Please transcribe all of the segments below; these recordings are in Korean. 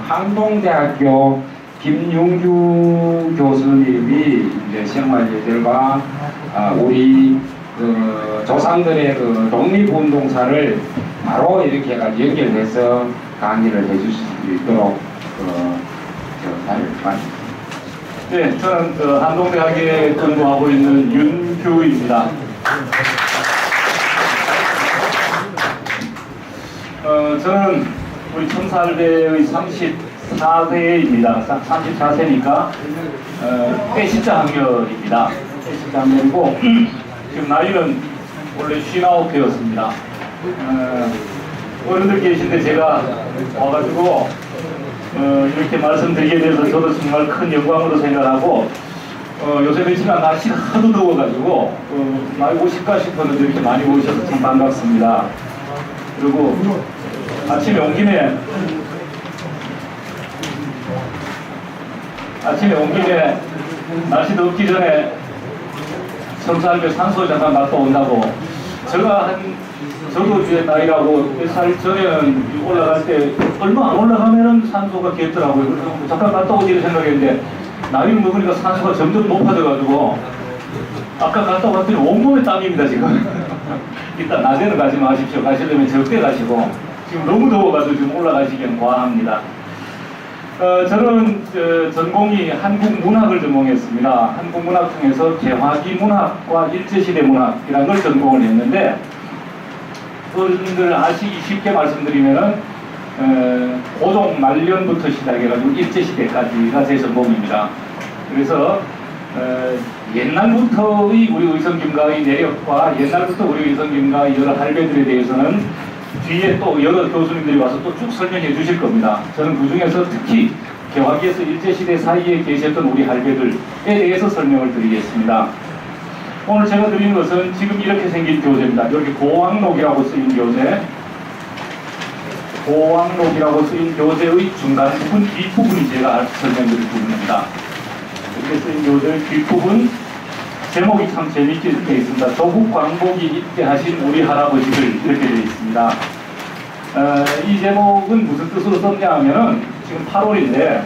한동대학교 김용주 교수님이 이제 생활 예절과 우리 조상들의 그 독립운동사를 바로 이렇게 해가지고 연결해서 강의를 해주실 수 있도록 다를 맞습니다. 네, 저는 한동대학에 근무하고 있는 윤규입니다. 저는 우리 청사할배의 34세입니다. 34세니까 빼시자 학년입니다. 빼시자 학년이고 지금 나이는 원래 59세였습니다. 어른들 계신데 제가 와가지고 이렇게 말씀드리게 돼서 저도 정말 큰 영광으로 생각하고 요새 며칠간 날씨가 하도 더워가지고 많이 오실까 싶었는데 이렇게 많이 오셔서 참 반갑습니다. 그리고 아침에 온 김에 날씨 덥기 전에 청사할배 산소 잠깐 갔다 온다고 저도 이제 나이라고 몇 살 전에는 올라갈 때 얼마 안 올라가면은 산소가 겠더라고요. 그래서 잠깐 갔다 오지 생각했는데 나이를 먹으니까 산소가 점점 높아져가지고 아까 갔다 왔더니 온몸에 땀입니다 지금. 일단 낮에는 가지 마십시오. 가시려면 적게 가시고 지금 너무 더워가지고 지금 올라가시기엔 과합니다. 저는 전공이 한국문학을 전공했습니다. 한국문학 중에서 개화기 문학과 일제시대 문학이라는 걸 전공을 했는데 어른들 아시기 쉽게 말씀드리면은 고종 말년부터 시작해가지고 일제시대까지가 제 전공입니다. 그래서 옛날부터의 우리 의성김가의 내력과 옛날부터 우리 의성김가의 여러 할배들에 대해서는 뒤에 또 여러 교수님들이 와서 또 쭉 설명해 주실 겁니다. 저는 그 중에서 특히 개화기에서 일제시대 사이에 계셨던 우리 할배들에 대해서 설명을 드리겠습니다. 오늘 제가 드리는 것은 지금 이렇게 생긴 교재입니다. 여기 고왕록이라고 쓰인 교재, 고왕록이라고 쓰인 교재의 중간 부분, 뒷부분이 제가 설명드릴 부분입니다. 이렇게 쓰인 교재의 뒷부분 제목이 참 재밌게 되어 있습니다. 조국 광복이 입대하신 우리 할아버지들 이렇게 되어 있습니다. 이 제목은 무슨 뜻으로 썼냐 하면은 지금 8월인데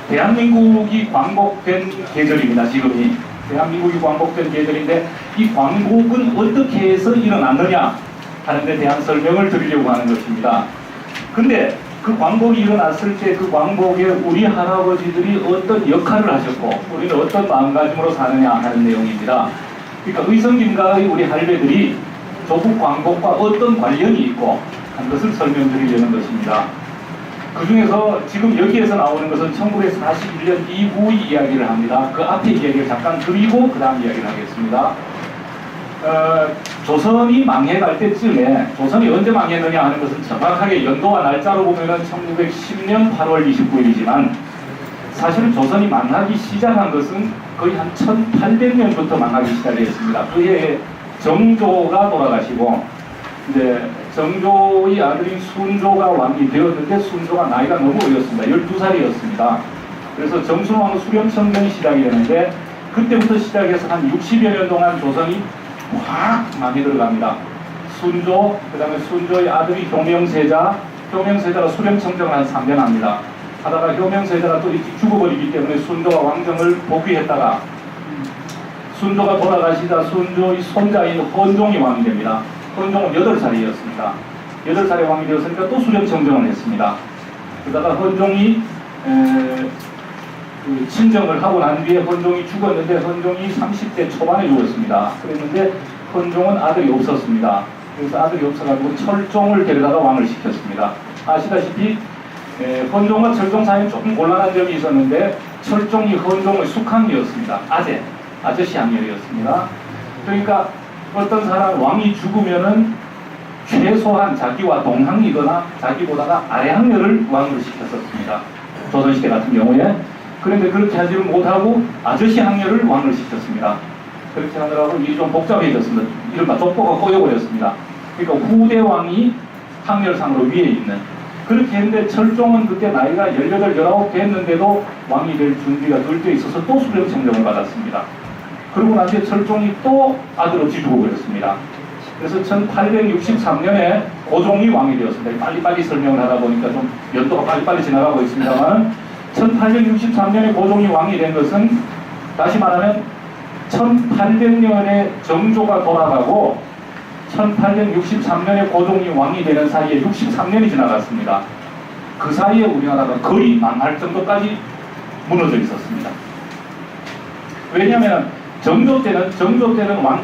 대한민국이 광복된 계절입니다. 지금이 대한민국이 광복된 계절인데 이 광복은 어떻게 해서 일어났느냐 하는 데 대한 설명을 드리려고 하는 것입니다. 근데 그 광복이 일어났을 때 그 광복에 우리 할아버지들이 어떤 역할을 하셨고 우리는 어떤 마음가짐으로 사느냐 하는 내용입니다. 그러니까 의성김가의 우리 할배들이 조국 광복과 어떤 관련이 있고 한 것을 설명드리려는 것입니다. 그 중에서 지금 여기에서 나오는 것은 1941년 이후의 이야기를 합니다. 그 앞에 이야기를 잠깐 드리고 그 다음 이야기를 하겠습니다. 조선이 망해갈 때쯤에 조선이 언제 망했느냐 하는 것은 정확하게 연도와 날짜로 보면은 1910년 8월 29일이지만 사실은 조선이 망하기 시작한 것은 거의 한 1800년부터 망하기 시작했습니다. 그해 정조가 돌아가시고 이제 정조의 아들인 순조가 왕이 되었는데 순조가 나이가 너무 어렸습니다. 12살이었습니다. 그래서 정순왕 수렴청정이 시작이 되는데 그때부터 시작해서 한 60여 년 동안 조선이 확 많이 들어갑니다. 순조, 그 다음에 순조의 아들이 효명세자가 수렴청정을 한 3년 합니다. 하다가 효명세자가 또 일찍 죽어버리기 때문에 순조가 왕정을 복위했다가 순조가 돌아가시자 순조의 손자인 헌종이 왕이 됩니다. 헌종은 8살이었습니다. 8살에 왕이 되었으니까 또 수렴청정을 했습니다. 그러다가 헌종이 친정을 하고 난 뒤에 헌종이 죽었는데 헌종이 30대 초반에 죽었습니다. 그랬는데 헌종은 아들이 없었습니다. 그래서 아들이 없어가지고 철종을 데려다가 왕을 시켰습니다. 아시다시피 헌종과 철종 사이는 조금 곤란한 점이 있었는데 철종이 헌종의 숙항이었습니다. 아저씨 학렬이었습니다. 그러니까 어떤 사람 왕이 죽으면은 최소한 자기와 동학이거나 자기보다가 아래 학렬을 왕으로 시켰었습니다. 조선시대 같은 경우에. 그런데 그렇게 하지를 못하고 아저씨 학렬을 왕을 시켰습니다. 그렇게 하느라고 일이 좀 복잡해졌습니다. 이른바 족보가 꼬여버렸습니다. 그러니까 후대 왕이 학렬상으로 위에 있는 그렇게 했는데 철종은 그때 나이가 18, 19 됐는데도 왕이 될 준비가 덜 돼 있어서 또 수렴청정을 받았습니다. 그러고 난 뒤에 철종이 또 아들 없이 죽어버렸습니다. 그래서 1863년에 고종이 왕이 되었습니다. 빨리빨리 설명을 하다 보니까 좀 연도가 빨리빨리 지나가고 있습니다만 1863년에 고종이 왕이 된 것은 다시 말하면 1800년에 정조가 돌아가고 1863년에 고종이 왕이 되는 사이에 63년이 지나갔습니다. 그 사이에 우리나라가 거의 망할 정도까지 무너져 있었습니다. 왜냐하면 정조 때는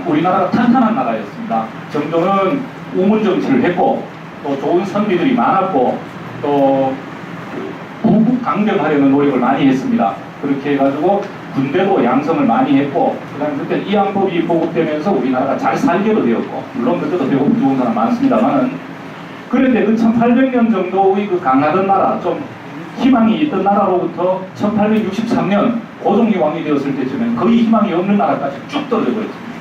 우리나라가 탄탄한 나라였습니다. 정조는 우문 정치를 했고 또 좋은 선비들이 많았고 또 부국 강병하려는 노력을 많이 했습니다. 그렇게 해가지고 군대도 양성을 많이 했고 그다음에 그때 이양법이 보급되면서 우리나라가 잘 살게도 되었고 물론 그때도 배고프 좋은 사람 많습니다만은 그런데 그 1800년 정도의 그 강하던 나라 좀 희망이 있던 나라로부터 1863년 고종이 왕이 되었을 때쯤엔 거의 희망이 없는 나라까지 쭉 떨어져 버렸습니다.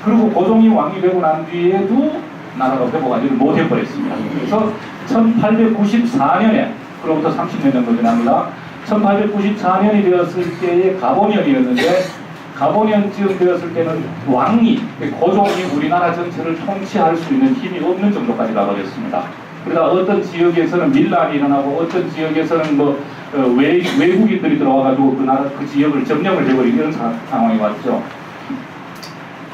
그리고 고종이 왕이 되고 난 뒤에도 나라가 회복하지를 못해버렸습니다. 그래서 1894년에 그로부터 30년 정도 지납니다. 1894년이 되었을 때의 가보년이었는데 가보년쯤 되었을 때는 왕이 고종이 우리나라 전체를 통치할 수 있는 힘이 없는 정도까지 가버렸습니다. 그러다 어떤 지역에서는 밀란이 일어나고 어떤 지역에서는 외국인들이 들어와가지고 그 지역을 점령을 해버리는 이런 상황이 왔죠.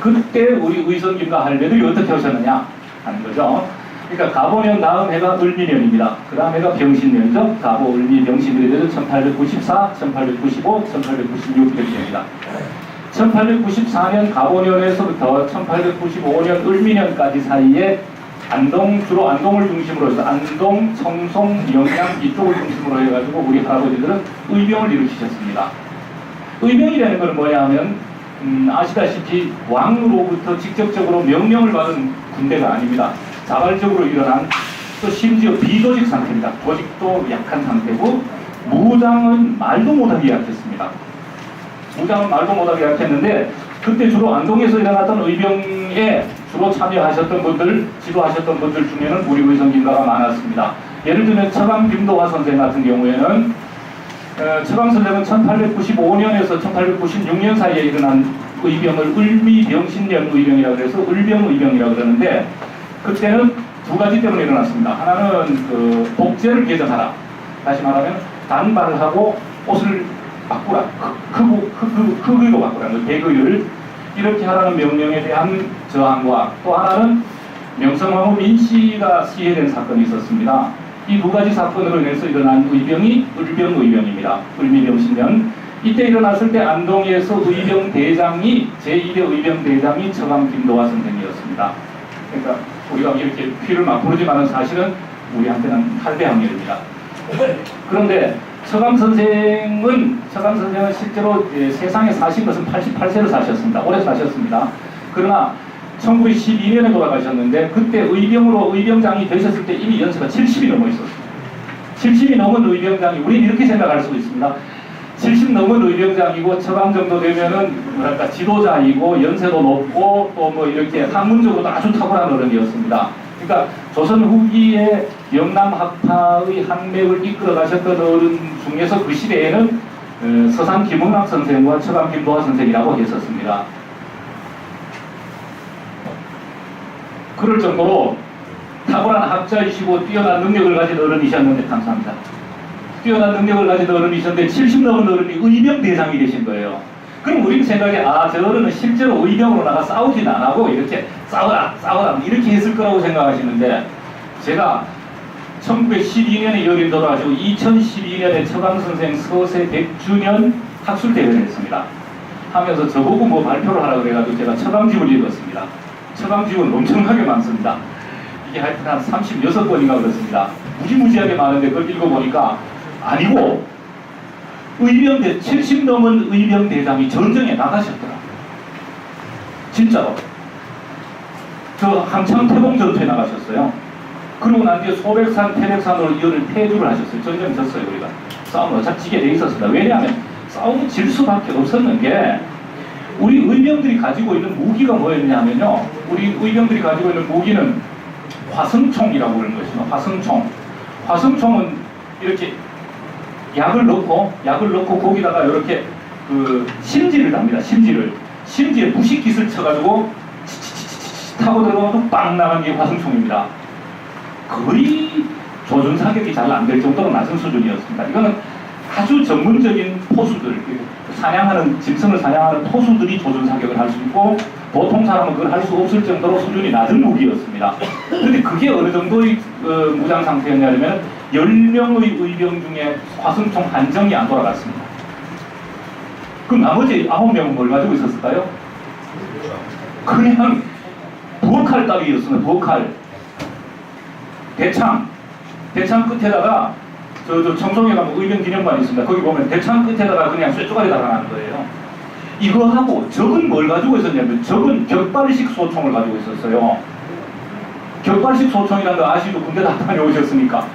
그때 우리 의성김과 할매들이 어떻게 하셨느냐 하는 거죠. 그러니까 가보년 다음 해가 을미년입니다. 그 다음 해가 병신년이죠. 가보, 을미, 병신들이 돼서 1894, 1895, 1896 이렇게 됩니다. 1894년 가보년에서부터 1895년 을미년까지 사이에 주로 안동을 중심으로 해서 안동, 청송, 영양 이쪽을 중심으로 해가지고 우리 할아버지들은 의병을 일으키셨습니다. 의병이라는 건 뭐냐 하면 아시다시피 왕으로부터 직접적으로 명령을 받은 군대가 아닙니다. 자발적으로 일어난 또 심지어 비조직 상태입니다. 조직도 약한 상태고 무장은 말도 못하게 약했습니다. 무장은 말도 못하게 약했는데 그때 주로 안동에서 일어났던 의병에 주로 참여하셨던 분들, 지도하셨던 분들 중에는 우리 의성김가가 많았습니다. 예를 들면 처강 김도화 선생 같은 경우에는 처강 선생은 1895년에서 1896년 사이에 일어난 의병을 을미병신년 의병이라고 해서 을병의병이라고 그러는데 그때는 두 가지 때문에 일어났습니다. 하나는 복제를 개정하라. 다시 말하면 단발을 하고 옷을 바꾸라. 흑의로 바꾸라는 백의를 이렇게 하라는 명령에 대한 저항과 또 하나는 명성황후 민씨가 시해된 사건이 있었습니다. 이 두 가지 사건으로 인해서 일어난 의병이 을병의병입니다. 을미병신년. 이때 일어났을 때 안동에서 의병 대장이 제1의 의병 대장이 처강 김도화 선생이었습니다. 그러니까 우리가 이렇게 피를 막 부르지만은 사실은 우리한테는 할배학렬입니다. 그런데 처강 선생은 실제로 세상에 사신 것은 88세를 사셨습니다. 오래 사셨습니다. 그러나 1912년에 돌아가셨는데 그때 의병장이 되셨을 때 이미 연세가 70이 넘어 있었습니다. 70이 넘은 의병장이 우리는 이렇게 생각할 수도 있습니다. 70 넘은 의병장이고 처방 정도 되면은 뭐랄까 지도자이고 연세도 높고 또 이렇게 학문적으로도 아주 탁월한 어른이었습니다. 그러니까 조선 후기에 영남 학파의 한맥을 이끌어 가셨던 어른 중에서 그 시대에는 서산 김흥학 선생과 처강 김도화 선생이라고 했었습니다. 그럴 정도로 탁월한 학자이시고 뛰어난 능력을 가진 어른이셨는데 감사합니다. 뛰어난 능력을 가진 어른이셨는데 70 넘은 어른이 의병 대장이 되신 거예요. 그럼 우리는 생각에 저 어른은 실제로 의병으로 나가 싸우진 안 하고 이렇게 싸워라 이렇게 했을 거라고 생각하시는데 제가 1912년에 열인 돌아가시고 2012년에 처강선생 서세 100주년 학술대회를 했습니다. 하면서 저보고 발표를 하라고 그래가지고 제가 처강집을 읽었습니다. 처강집은 엄청나게 많습니다. 이게 하여튼 한 36권인가 그렇습니다. 무지무지하게 많은데 그걸 읽어보니까 아니고 의병대 70 넘은 의병대장이 전쟁에 나가셨더라고요. 진짜로. 저 한참 태봉전투에 나가셨어요. 그러고 난 뒤에 소백산, 태백산으로 이어를 퇴주를 하셨어요. 전쟁 졌어요 우리가. 싸움을 어차피 지게 돼 있었습니다. 왜냐하면 싸움은 질 수밖에 없었는 게 우리 의병들이 가지고 있는 무기가 뭐였냐면요. 우리 의병들이 가지고 있는 무기는 화성총이라고 그러는 것이죠. 화성총은 이렇게 약을 넣고 거기다가 이렇게 심지를 답니다. 심지에 무식깃을 쳐가지고 타고 들어가면 빵 나간 게 화승총입니다. 거의 조준 사격이 잘 안 될 정도로 낮은 수준이었습니다. 이거는 아주 전문적인 포수들, 사냥하는 짐승을 사냥하는 포수들이 조준 사격을 할 수 있고 보통 사람은 그걸 할 수 없을 정도로 수준이 낮은 무기였습니다. 그런데 그게 어느 정도의 무장 상태였냐면 10명의 의병 중에 화승총 한 정이 안 돌아갔습니다. 그럼 나머지 9명은 뭘 가지고 있었을까요? 그냥 부엌칼 따위였습니다. 부엌칼. 대창 끝에다가 저 청송에 가면 의병 기념관이 있습니다. 거기 보면 대창 끝에다가 그냥 쇠조각이 달아나는 거예요. 이거하고 적은 뭘 가지고 있었냐면 적은 격발식 소총을 가지고 있었어요. 격발식 소총이라는 거 아시죠? 군대 다 다녀오셨으니까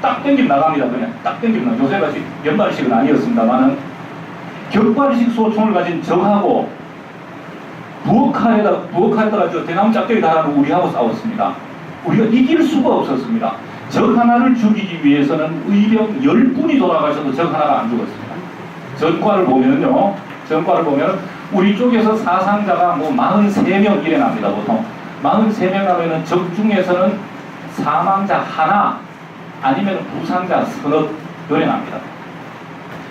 딱 땡기면 나갑니다. 그냥 딱 땡기면 나갑니다. 요새같이 연발식은 아니었습니다만은 격발식 소총을 가진 적하고 부엌칼에다가 저 대나무 짝대기 달아놓고 우리하고 싸웠습니다. 우리가 이길 수가 없었습니다. 적 하나를 죽이기 위해서는 의병 10분이 돌아가셔도 적 하나가 안 죽었습니다. 전과를 보면은 우리 쪽에서 사상자가 뭐 43명 이래 납니다. 보통 43명 하면은 적 중에서는 사망자 하나 아니면 부상자 서너 요래 납니다.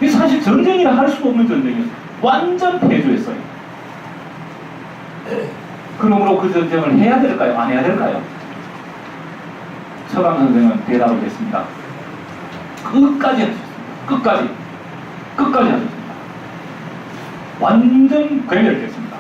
이 사실 전쟁이라 할 수도 없는 전쟁이었어요. 완전 패주했어요. 그러므로 그 전쟁을 해야 될까요? 안 해야 될까요? 처강 선생은 대답을 했습니다. 끝까지 하셨습니다. 끝까지 하셨습니다. 완전 괴멸됐습니다.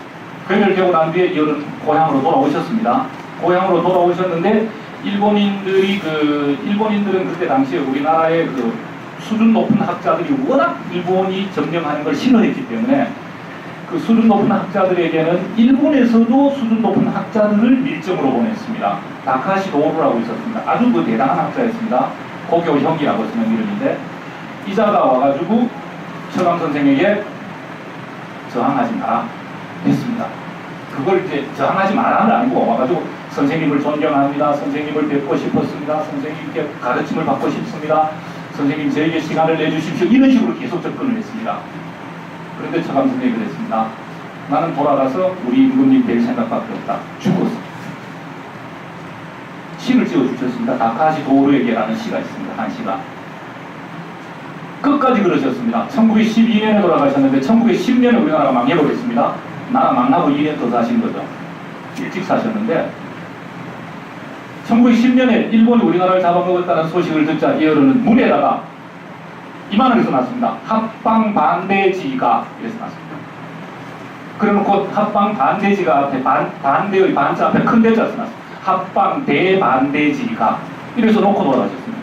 괴멸되고 난 뒤에 이어는 고향으로 돌아오셨습니다. 고향으로 돌아오셨는데 일본인들은 그때 당시에 우리나라의 그 수준 높은 학자들이 워낙 일본이 점령하는 걸 싫어했기 때문에 그 수준 높은 학자들에게는 일본에서도 수준 높은 학자들을 밀정으로 보냈습니다. 다카시 도루라고 있었습니다. 아주 그 대단한 학자였습니다. 고교형이라고 쓰는 이름인데 이자가 와가지고 처강 선생에게 저항하지 마라 했습니다. 그걸 이제 저항하지 마라는 아니고 와가지고 선생님을 존경합니다. 선생님을 뵙고 싶었습니다. 선생님께 가르침을 받고 싶습니다. 선생님 저에게 시간을 내주십시오. 이런 식으로 계속 접근을 했습니다. 그런데 처강 선생님이 그랬습니다. 나는 돌아가서 우리 임금님 뵐 생각밖에 없다. 죽었어. 시를 지어주셨습니다. 다카시 도루에게라는 시가 있습니다. 한 시가. 끝까지 그러셨습니다. 1912년에 돌아가셨는데 1910년에 우리나라가 망해버렸습니다. 나라 망하고 2년 더 사신 거죠. 일찍 사셨는데 1910년에 일본이 우리나라를 잡아먹었다는 소식을 듣자 이어르는 문에다가 이만하게 써놨습니다. 합방 반대지가 이래서 놨습니다. 그래놓고 합방 반대지가 앞에 반대의 반자 앞에 큰 대자 써놨습니다. 합방 대반대지가 이래서 놓고 돌아가셨습니다.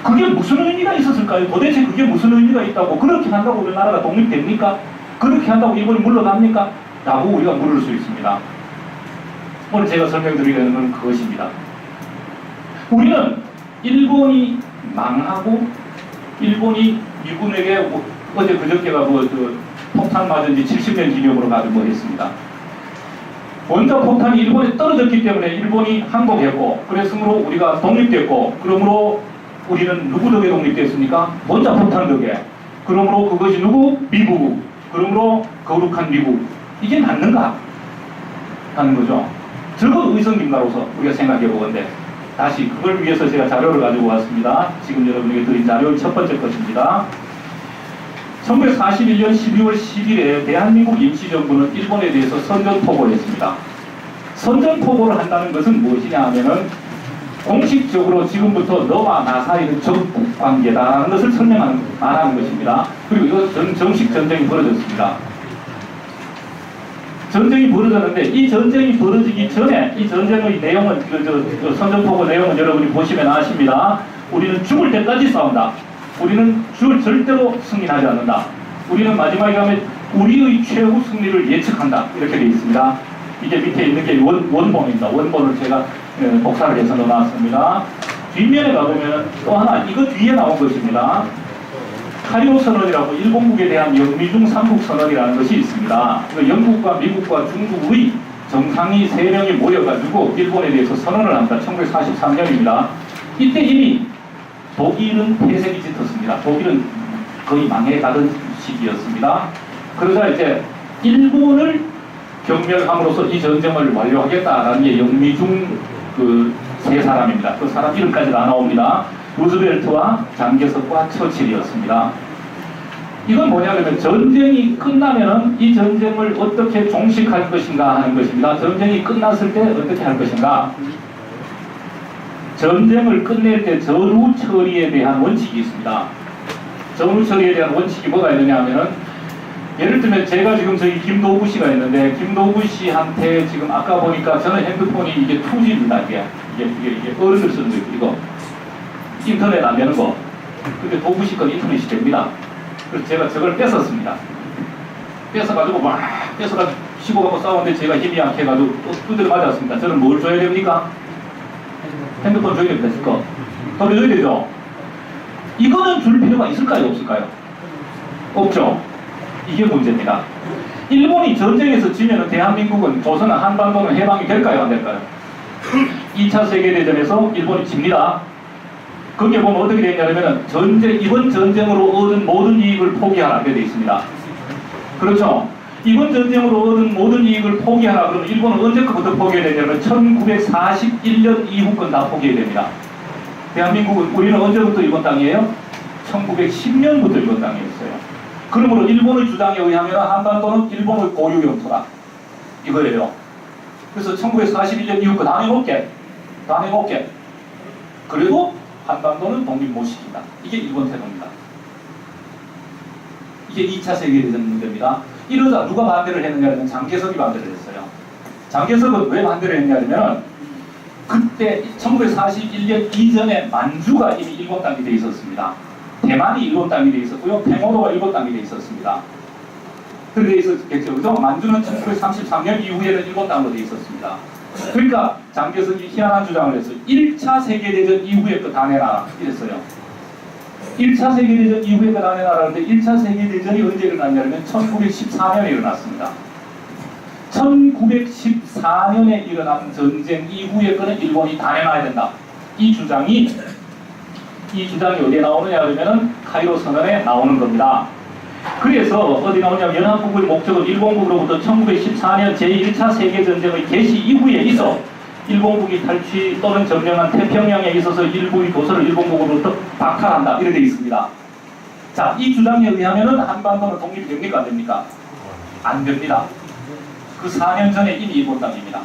그게 무슨 의미가 있었을까요? 도대체 그게 무슨 의미가 있다고 그렇게 한다고 우리나라가 독립됩니까? 그렇게 한다고 일본이 물러납니까? 라고 우리가 물을 수 있습니다. 오늘 제가 설명드리려는 건 그것입니다. 우리는 일본이 망하고 일본이 미군에게 어제 그저께가 폭탄 맞은 지 70년 기념으로 가지고 뭐 했습니다. 원자 폭탄이 일본에 떨어졌기 때문에 일본이 항복했고 그랬으므로 우리가 독립됐고 그러므로 우리는 누구 덕에 독립됐습니까? 원자 폭탄 덕에. 그러므로 그것이 누구? 미국. 그러므로 거룩한 미국. 이게 맞는가? 하는 거죠. 적어도 의성인가로서 우리가 생각해 보건데 다시 그걸 위해서 제가 자료를 가지고 왔습니다. 지금 여러분에게 드린 자료의 첫 번째 것입니다. 1941년 12월 10일에 대한민국 임시정부는 일본에 대해서 선전포고를 했습니다. 선전포고를 한다는 것은 무엇이냐 하면은 공식적으로 지금부터 너와 나 사이는 적국 관계다라는 것을 말하는 것입니다. 그리고 이거 정식 전쟁이 벌어졌습니다. 전쟁이 벌어졌는데 이 전쟁이 벌어지기 전에 이 전쟁의 내용은 선전포고 내용은 여러분이 보시면 아십니다. 우리는 죽을 때까지 싸운다. 우리는 절대로 승리하지 않는다. 우리는 마지막에 가면 우리의 최후 승리를 예측한다. 이렇게 되어 있습니다. 이게 밑에 있는 게 원본입니다. 원본을 제가 복사를 해서 넣어놨습니다. 뒷면에 가보면 또 하나 이거 뒤에 나온 것입니다. 카이로 선언이라고 일본국에 대한 영미중 삼국선언이라는 것이 있습니다. 영국과 미국과 중국의 정상이 3명이 모여가지고 일본에 대해서 선언을 합니다. 1943년입니다. 이때 이미 독일은 폐색이 짙었습니다. 독일은 거의 망해가던 시기였습니다. 그러자 이제 일본을 경멸함으로써 이 전쟁을 완료하겠다라는 게 영미중 그 세 사람입니다. 그 사람 이름까지 다 나옵니다. 루즈벨트와 장개석과 처칠이었습니다. 이건 뭐냐면 전쟁이 끝나면은 이 전쟁을 어떻게 종식할 것인가 하는 것입니다. 전쟁이 끝났을 때 어떻게 할 것인가. 전쟁을 끝낼 때 전후 처리에 대한 원칙이 있습니다. 전후 처리에 대한 원칙이 뭐가 있느냐 하면은 예를 들면 제가 지금 저기 김도구 씨가 있는데 김도구 씨한테 지금 아까 보니까 저는 핸드폰이 이게 2G입니다. 이게 어른들 쓰는 거 이거 인터넷 안 되는 거. 근데 도구 씨 건 인터넷이 됩니다. 그래서 제가 저걸 뺏었습니다. 뺏어가지고 막 뺏어가지고 치고 가고 싸우는데 제가 힘이 약해가지고 또 두드려 맞았습니다. 저는 뭘 줘야 됩니까? 핸드폰 줘야 됩니다. 거 돌려줘야 되죠. 이거는 줄 필요가 있을까요? 없을까요? 없죠. 이게 문제입니다. 일본이 전쟁에서 지면은 대한민국은 조선은 한반도는 해방이 될까요? 안 될까요? 2차 세계대전에서 일본이 집니다. 거기에 보면 어떻게 되어 있냐면 이번 전쟁으로 얻은 모든 이익을 포기하라 이렇게 되어 있습니다. 그렇죠? 이번 전쟁으로 얻은 모든 이익을 포기하라 그러면 일본은 언제부터 포기해야 되냐면 1941년 이후 건 다 포기해야 됩니다. 대한민국은 우리는 언제부터 일본 땅이에요? 1910년부터 일본 땅이었어요. 그러므로 일본의 주장에 의하면 한반도는 일본의 고유 영토다. 이거예요. 그래서 1941년 이후 거 다 내놓게. 그래도 한반도는 독립 못 시킨다. 이게 일본 태도입니다. 이게 2차 세계대전 문제입니다. 이러자 누가 반대를 했느냐면 장개석이 반대를 했어요. 장개석은 왜 반대를 했냐면 그때 1941년 이전에 만주가 이미 일본 땅이 돼 있었습니다. 대만이 일본 땅이 돼 있었고요. 팽오도가 일본 땅이 돼 있었습니다. 그렇게 돼 있었겠죠. 그죠? 만주는 1933년 이후에는 일본 땅으로 돼 있었습니다. 그러니까 장개석이 희한한 주장을 했어요. 1차 세계대전 이후에 거 다 내놔라. 이랬어요. 1차 세계대전 이후에 거 다 내놔라는데 1차 세계대전이 언제 일어났냐면 1914년에 일어났습니다. 1914년에 일어난 전쟁 이후에 거는 일본이 다 내놔야 된다. 이 주장이 어디에 나오느냐 그러면은 카이로 선언에 나오는 겁니다. 그래서 어디 나오냐면 연합국의 목적은 일본국으로부터 1914년 제1차 세계전쟁의 개시 이후에 있어 일본국이 탈취 또는 점령한 태평양에 있어서 일부의 도서를 일본국으로부터 박탈한다. 이렇게 되어 있습니다. 자, 이 주장에 의하면은 한반도는 독립이 됩니까? 안 됩니까? 안 됩니다. 그 4년 전에 이미 일본 땅입니다.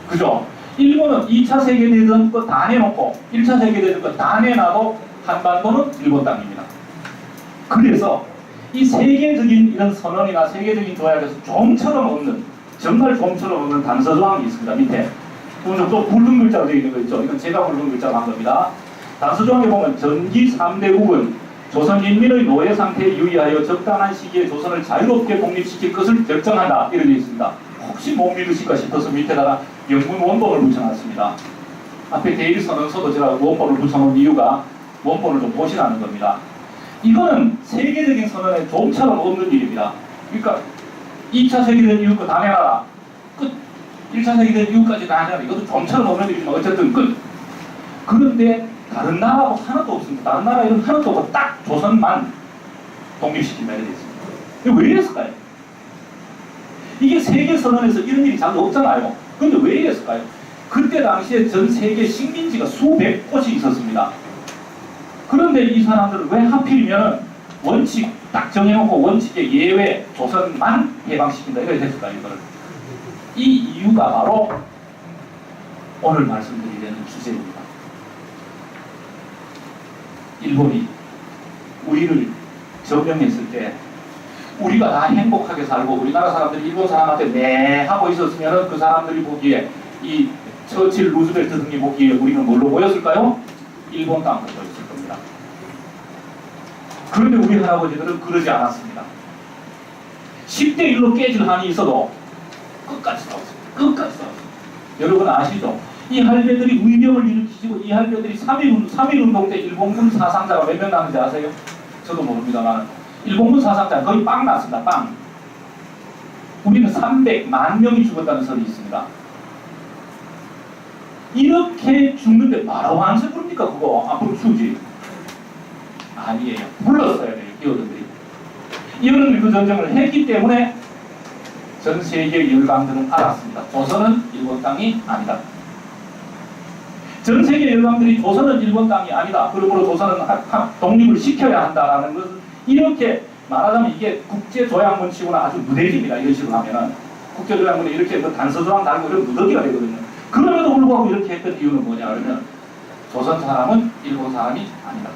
그죠? 일본은 2차 세계대전 거 다 내놓고 1차 세계대전 거 다 내놔도 한반도는 일본 땅입니다. 그래서 이 세계적인 이런 선언이나 세계적인 조약에서 좀처럼 없는 정말 좀처럼 없는 단서 조항이 있습니다. 밑에 또 굵은 글자로 되어 있는 거 있죠. 이건 제가 굵은 글자로 한 겁니다. 단서 조항에 보면 전기 3대국은 조선인민의 노예 상태에 유의하여 적당한 시기에 조선을 자유롭게 독립시킬 것을 결정한다. 이렇게 되어 있습니다. 혹시 못 믿으실까 싶어서 밑에다가 영문 원본을 붙여놨습니다. 앞에 대일선언서도 제가 원본을 붙여놓은 이유가 원본을 좀 보시라는 겁니다. 이거는 세계적인 선언에 좀처럼 없는 일입니다. 그러니까 2차 세계대전 이후 거 다 내놔라. 끝. 1차 세계대전 이후까지 다 내놔라. 이것도 좀처럼 없는 일이지만 어쨌든 끝. 그런데 다른 나라하고 하나도 없습니다. 다른 나라 이런 하나도 없고 딱 조선만 독립시킨다 이렇게 있습니다. 이거 왜 이랬을까요? 이게 세계선언에서 이런 일이 잘 없잖아요. 그런데 왜 이랬을까요? 그때 당시에 전 세계 식민지가 수백 곳이 있었습니다. 그런데 이 사람들은 왜 하필이면 원칙 딱 정해놓고 원칙의 예외 조선만 해방시킨다 이렇게 됐을까요? 이거를. 이 이유가 바로 오늘 말씀드리려는 주제입니다. 일본이 우리를 점령했을 때 우리가 다 행복하게 살고 우리나라 사람들이 일본 사람한테 네 하고 있었으면 그 사람들이 보기에 이 처칠 루즈벨트 등이 보기에 우리는 뭘로 보였을까요? 일본 땅으로 보였을 겁니다. 그런데 우리 할아버지들은 그러지 않았습니다. 10대 1로 깨질 한이 있어도 끝까지 싸웠습니다. 끝까지 싸웠습니다. 여러분 아시죠? 이 할배들이 의병을 일으키시고 이 할배들이 3.1운동 때 일본군 사상자가 몇 명 나는지 아세요? 저도 모릅니다만 일본군 사상자 거의 빵 났습니다. 빵. 우리는 300만 명이 죽었다는 설이 있습니다. 이렇게 죽는데 뭐라고 한세 부릅니까 그거? 앞으로 추지. 아니에요. 불렀어야 돼요. 이 어른들이. 이 어른들이 그 전쟁을 했기 때문에 전 세계 열강들은 알았습니다. 조선은 일본 땅이 아니다. 전 세계 열강들이 조선은 일본 땅이 아니다. 그러므로 조선은 독립을 시켜야 한다라는 것은 이렇게 말하자면 이게 국제조약문치고는 아주 무대기입니다. 이런 식으로 하면은 국제조약문에 이렇게 뭐 단서조항 달고 이런 무더기가 되거든요. 그럼에도 불구하고 이렇게 했던 이유는 뭐냐 그러면 조선 사람은 일본 사람이 아니다.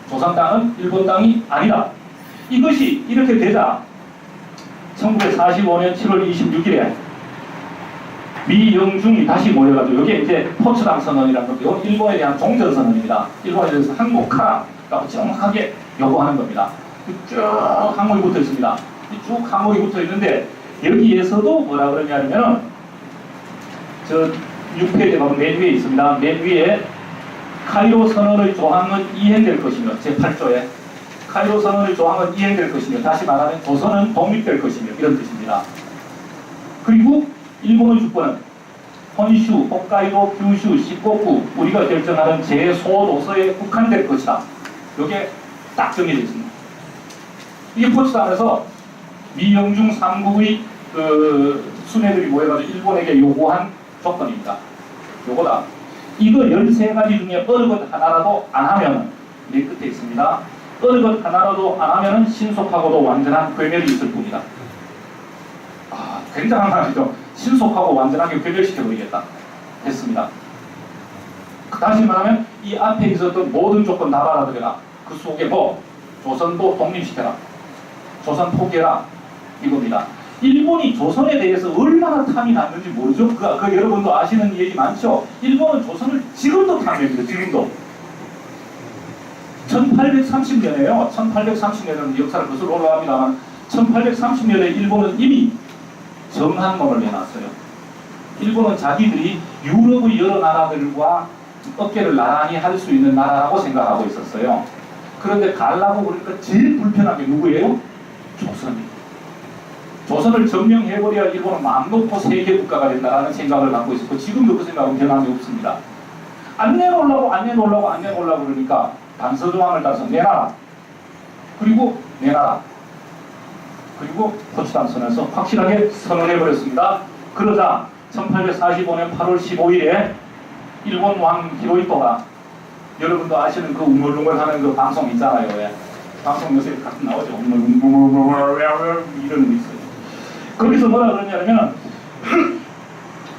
조선 땅은 일본 땅이 아니다. 이것이 이렇게 되자 1945년 7월 26일에 미영중이 다시 모여가지고 여기에 이제 포츠담 선언이라는 것도 이건 일본에 대한 종전 선언입니다. 일본에 대해서 항복하라라고 정확하게 요구하는 겁니다. 쭉 항목이 붙어 있습니다. 쭉 항목이 붙어 있는데 여기에서도 뭐라 그러냐면은 저 6페이지에 보면 맨 위에 있습니다. 맨 위에 카이로 선언의 조항은 이행될 것이며 제8조에 카이로 선언의 조항은 이행될 것이며 다시 말하면 조선은 독립될 것이며 이런 뜻입니다. 그리고 일본의 주권은 혼슈, 홋카이도, 규슈, 시코쿠 우리가 결정하는 제 소도서에 국한될 것이다. 이게 딱 정해져 있습니다. 이게 포츠담에서 미영중 3국의 수뇌들이 모여가지고 일본에게 요구한 조건입니다. 요거다. 이거 13가지 중에 어느 것 하나라도 안 하면 맨 끝에 있습니다. 어느 것 하나라도 안 하면 신속하고도 완전한 괴멸이 있을 뿐이다. 아, 굉장한 말이죠. 신속하고 완전하게 괴멸시켜버리겠다. 했습니다. 다시 말하면 이 앞에 있었던 모든 조건 다 받아들여라. 그 속에 뭐 조선도 독립시켜라. 조선 포기해라. 이겁니다. 일본이 조선에 대해서 얼마나 탐이 났는지 모르죠? 그 여러분도 아시는 얘기 많죠? 일본은 조선을 지금도 탐냅니다. 지금도. 1830년에요. 1830년에는 역사를 거슬러 올라갑니다만 1830년에 일본은 이미 정한론을 내놨어요. 일본은 자기들이 유럽의 여러 나라들과 어깨를 나란히 할 수 있는 나라라고 생각하고 있었어요. 그런데 가려고 그러니까 제일 불편한 게 누구예요? 조선입니다. 조선을 점령해버려야 일본은 마음 놓고 세계 국가가 된다는 생각을 갖고 있었고 지금도 그 생각은 변함이 없습니다. 안 내놓으려고 그러니까 단서조항을 따서 내놔라. 그리고 내놔라. 그리고 포츠담 선언에서 확실하게 선언해버렸습니다. 그러자 1845년 8월 15일에 일본 왕 히로히토가 여러분도 아시는 그 웅얼웅얼하는 그 방송 있잖아요. 왜? 방송 요새 가끔 나오죠. 웅얼웅얼 이런 거 있어요. 거기서 뭐라 그러냐면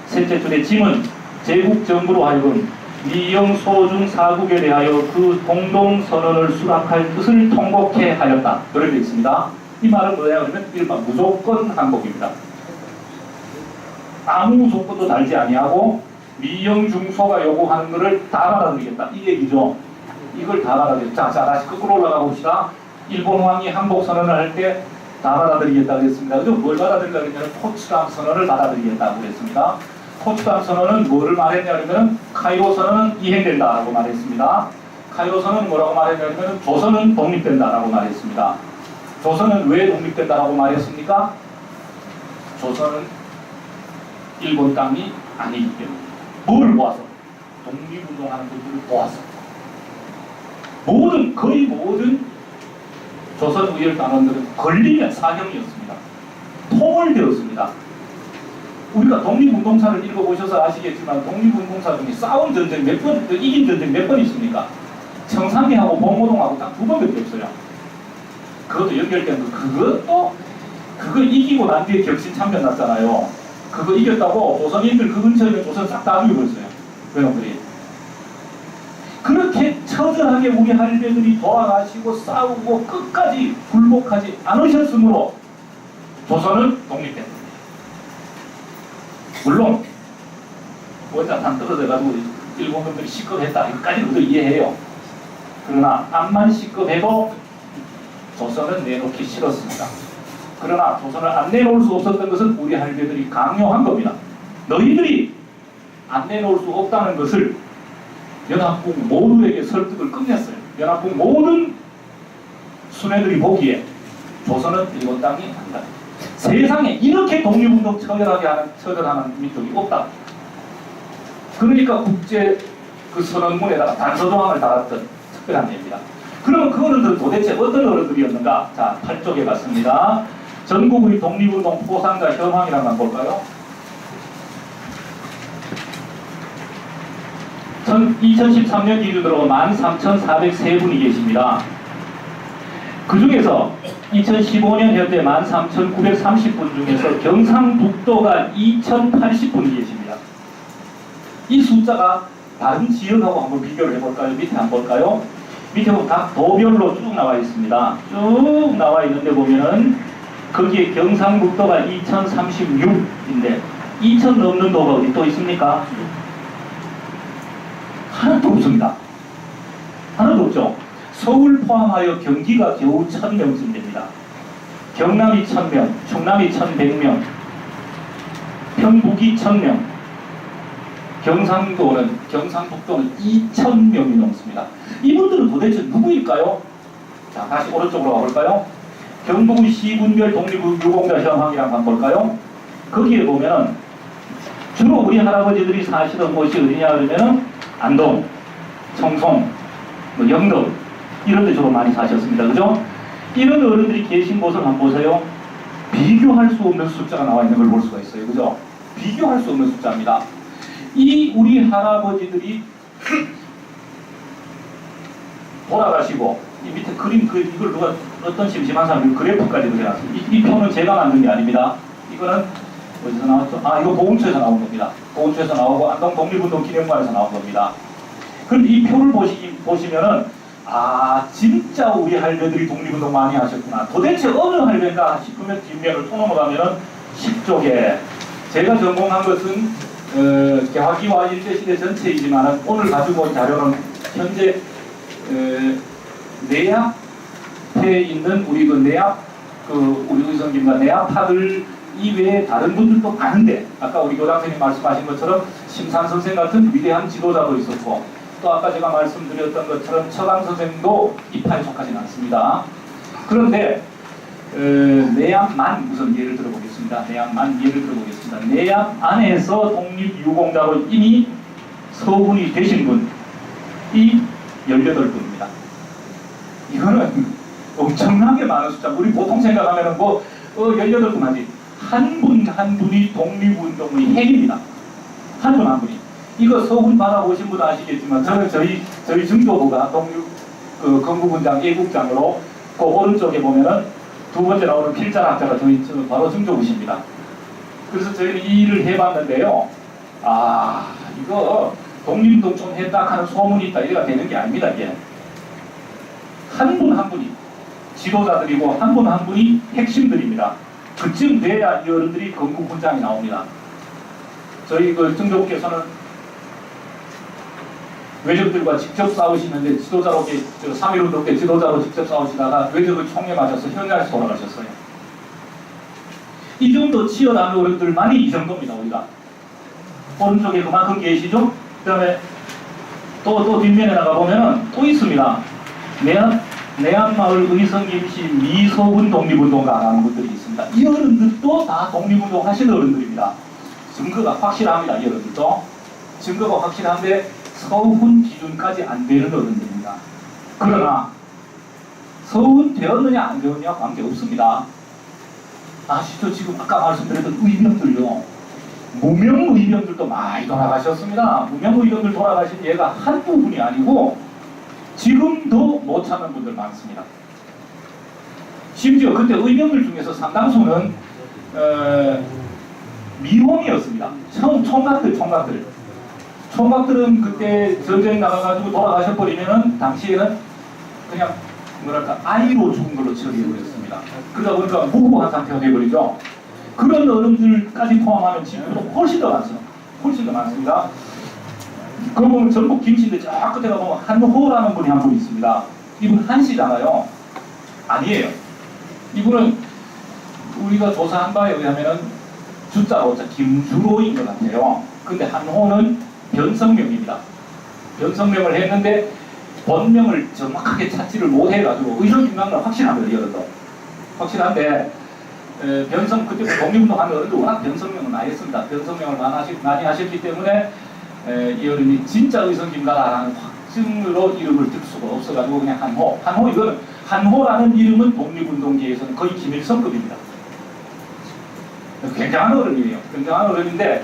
셋째 줄에 짐은 제국 정부로 하여금 미영 소중 사국에 대하여 그 공동선언을 수락할 뜻을 통곡해 하였다. 그렇게 되어 있습니다. 이 말은 뭐냐 그러면 일반 무조건 항복입니다. 아무 조건도 달지 아니하고 미영 중소가 요구하는 것을 다 받아들이겠다. 이 얘기죠. 이걸 다 받아들이겠다. 자, 다시 거꾸로 올라가 봅시다. 일본 왕이 항복 선언을 할 때 다 받아들이겠다 그랬습니다. 그죠? 뭘 받아들이려고 했냐면 포츠담 선언을 받아들이겠다고 그랬습니다. 포츠담 선언은 뭐를 말했냐 그러면 카이로 선언은 이행된다라고 말했습니다. 카이로 선언은 뭐라고 말했냐면 조선은 독립된다라고 말했습니다. 조선은 왜 독립된다라고 말했습니까? 조선은 일본 땅이 아니기 때문에. 뭘 보아서? 독립운동하는 분들을 보아서. 거의 모든 조선 의열 당원들은 걸리면 사형이었습니다. 통을 되었습니다. 우리가 독립운동사를 읽어보셔서 아시겠지만 독립운동사 중에 싸운 전쟁 몇 번, 이긴 전쟁 몇 번 있습니까? 청산리하고 봉오동하고 딱 2번밖에 없어요. 그것도 연결된 거, 그거 이기고 난 뒤에 격신 참변 났잖아요. 그거 이겼다고 조선인들 그 근처에 있는 조선 싹 다 죽여버렸어요. 외놈들이. 그렇게 처절하게 우리 할배들이 돌아가시고 싸우고 끝까지 굴복하지 않으셨으므로 조선은 독립된다. 물론 원자탄 떨어져가지고 일본 놈들이 시급했다. 이것까지는 우리도 이해해요. 그러나 암만 시급해도 조선은 내놓기 싫었습니다. 그러나 조선을 안 내놓을 수 없었던 것은 우리 할배들이 강요한 겁니다. 너희들이 안 내놓을 수 없다는 것을 연합국 모두에게 설득을 끝냈어요. 연합국 모든 수뇌들이 보기에 조선은 일본 땅이 아니다. 세상에 이렇게 독립운동 처절하는 민족이 없다. 그러니까 국제 그 선언문에다가 단서조항을 달았던 특별한 예입니다. 그러면 그 어른들은 도대체 어떤 어른들이었는가? 자, 8쪽에 봤습니다. 전국의 독립운동 포상자 현황이란 걸 볼까요? 2013년 기준으로 13,403분이 계십니다. 그 중에서 2015년 현재 13,930분 중에서 경상북도가 2,080분이 계십니다. 이 숫자가 다른 지역하고 한번 비교를 해볼까요? 밑에 한번 볼까요? 밑에 보면 각 도별로 쭉 나와 있습니다. 쭉 나와 있는데 보면은 거기에 경상북도가 2,036인데 2,000 넘는 도가 어디 또 있습니까? 하나도 없습니다. 하나도 없죠. 서울 포함하여 경기가 겨우 1,000명쯤 됩니다. 경남이 1,000명, 충남이 1,100명, 평북이 1,000명, 경상북도는 2,000명이 넘습니다. 이분들은 도대체 누구일까요? 자, 다시 오른쪽으로 가볼까요? 경북의 시군별 독립유공자 현황이랑 한번 볼까요? 거기에 보면은 주로 우리 할아버지들이 사시던 곳이 어디냐 그러면은 안동, 청송, 뭐 영덕 이런 데 주로 많이 사셨습니다. 그죠? 이런 어른들이 계신 곳을 한번 보세요. 비교할 수 없는 숫자가 나와 있는 걸 볼 수가 있어요. 그죠? 비교할 수 없는 숫자입니다. 이 우리 할아버지들이 돌아가시고 이 밑에 그림 이걸 누가 어떤 심심한 사람이 그래프까지 그려놨습니다. 이 표는 제가 만든 게 아닙니다. 이거는 어디서 나왔죠? 아, 이거 보훈처에서 나온 겁니다. 보훈처에서 나오고 안동 독립운동 기념관에서 나온 겁니다. 그런데 이 표를 보시면은 아, 진짜 우리 할배들이 독립운동 많이 하셨구나. 도대체 어느 할배인가 싶으면 뒷면을 또 넘어가면은 10쪽에 제가 전공한 것은 개화기와 일제시대 전체이지만 오늘 가지고 온 자료는 현재 내압에 있는 우리 그 내압 우리 의성김과 내압파들 이외에 다른 분들도 많은데 아까 우리 교장선생님 말씀하신 것처럼 심산 선생 같은 위대한 지도자도 있었고 또 아까 제가 말씀드렸던 것처럼 처강 선생도 이 파에 속하지는 않습니다. 그런데 내압만 우선 예를 들어보겠습니다. 내압만 예를 들어보겠습니다. 내압 안에서 독립유공자로 이미 서훈이 되신 분이 18분입니다. 이거는 엄청나게 많은 숫자. 우리 보통 생각하면은 18분 하지. 한 분 한 분이 독립운동의 핵입니다. 한 분 한 분이. 이거 서훈 받아보신 분 아시겠지만 저는 저희 중조부가 건국훈장 예국장으로 그 오른쪽에 보면은 두 번째 나오는 필자학자가 저희 바로 중조부십니다. 그래서 저희는 이 일을 해봤는데요. 아, 이거 독립운동 좀 했다 하는 소문이 있다 이래가 되는 게 아닙니다. 이게 한 분 한 분이 지도자들이고 한 분 한 분이 핵심들입니다. 그쯤 돼야 이 어른들이 건국훈장이 나옵니다. 저희 중조부께서는 외적들과 직접 싸우시는데 지도자로 3.1운동 때 지도자로 직접 싸우시다가 외적을 총에 맞아서 현장에서 돌아가셨어요. 이 정도 치열한 어른들만이 이 정도입니다. 우리가 오른쪽에 그만큼 계시죠? 그 다음에 또 뒷면에 나가보면은 또 있습니다. 내안마을 의성김씨 미소훈 독립운동가라는 분들이 있습니다. 이 어른들도 다 독립운동 하신 어른들입니다. 증거가 확실합니다. 이 어른들도 증거가 확실한데 서훈 기준까지 안 되는 어른들입니다. 그러나 서훈 되었느냐 안 되었느냐 관계없습니다. 아시죠? 지금 아까 말씀드렸던 의병들요. 무명 의병들도 많이 돌아가셨습니다. 무명 의병들 돌아가신 예가 한두 분이 아니고 지금도 못 찾는 분들 많습니다. 심지어 그때 의병들 중에서 상당수는 미혼이었습니다. 총각들은 그때 전쟁 나가가지고 돌아가셔버리면은 당시에는 그냥 뭐랄까 아이로 죽은 걸로 처리해버렸습니다. 그러다 보니까 무고한 상태가 되어버리죠. 그런 어른들까지 포함하면 지금도 훨씬 더 많습니다. 그거 보면 전북 김씨인데 저 끝에 가보면 한호라는 분이 한 분 있습니다. 이분 한씨잖아요. 아니에요. 이분은 우리가 조사한 바에 의하면은 주자로 김주로인 것 같아요. 근데 한호는 변성명입니다. 변성명을 했는데 본명을 정확하게 찾지를 못해가지고 의성김강은 확실합니다. 이어도 확실한데 그때 독립운동 하는 어른들 워낙 변성명을 많이 했습니다. 변성명을 많이 하셨기 때문에 이 어른이 진짜 의성김가라는 확증으로 이름을 들 수가 없어가지고 그냥 한호 이거는 한호라는 이름은 독립운동계에서는 거의 김일성급입니다. 굉장한 어른이에요. 굉장한 어른인데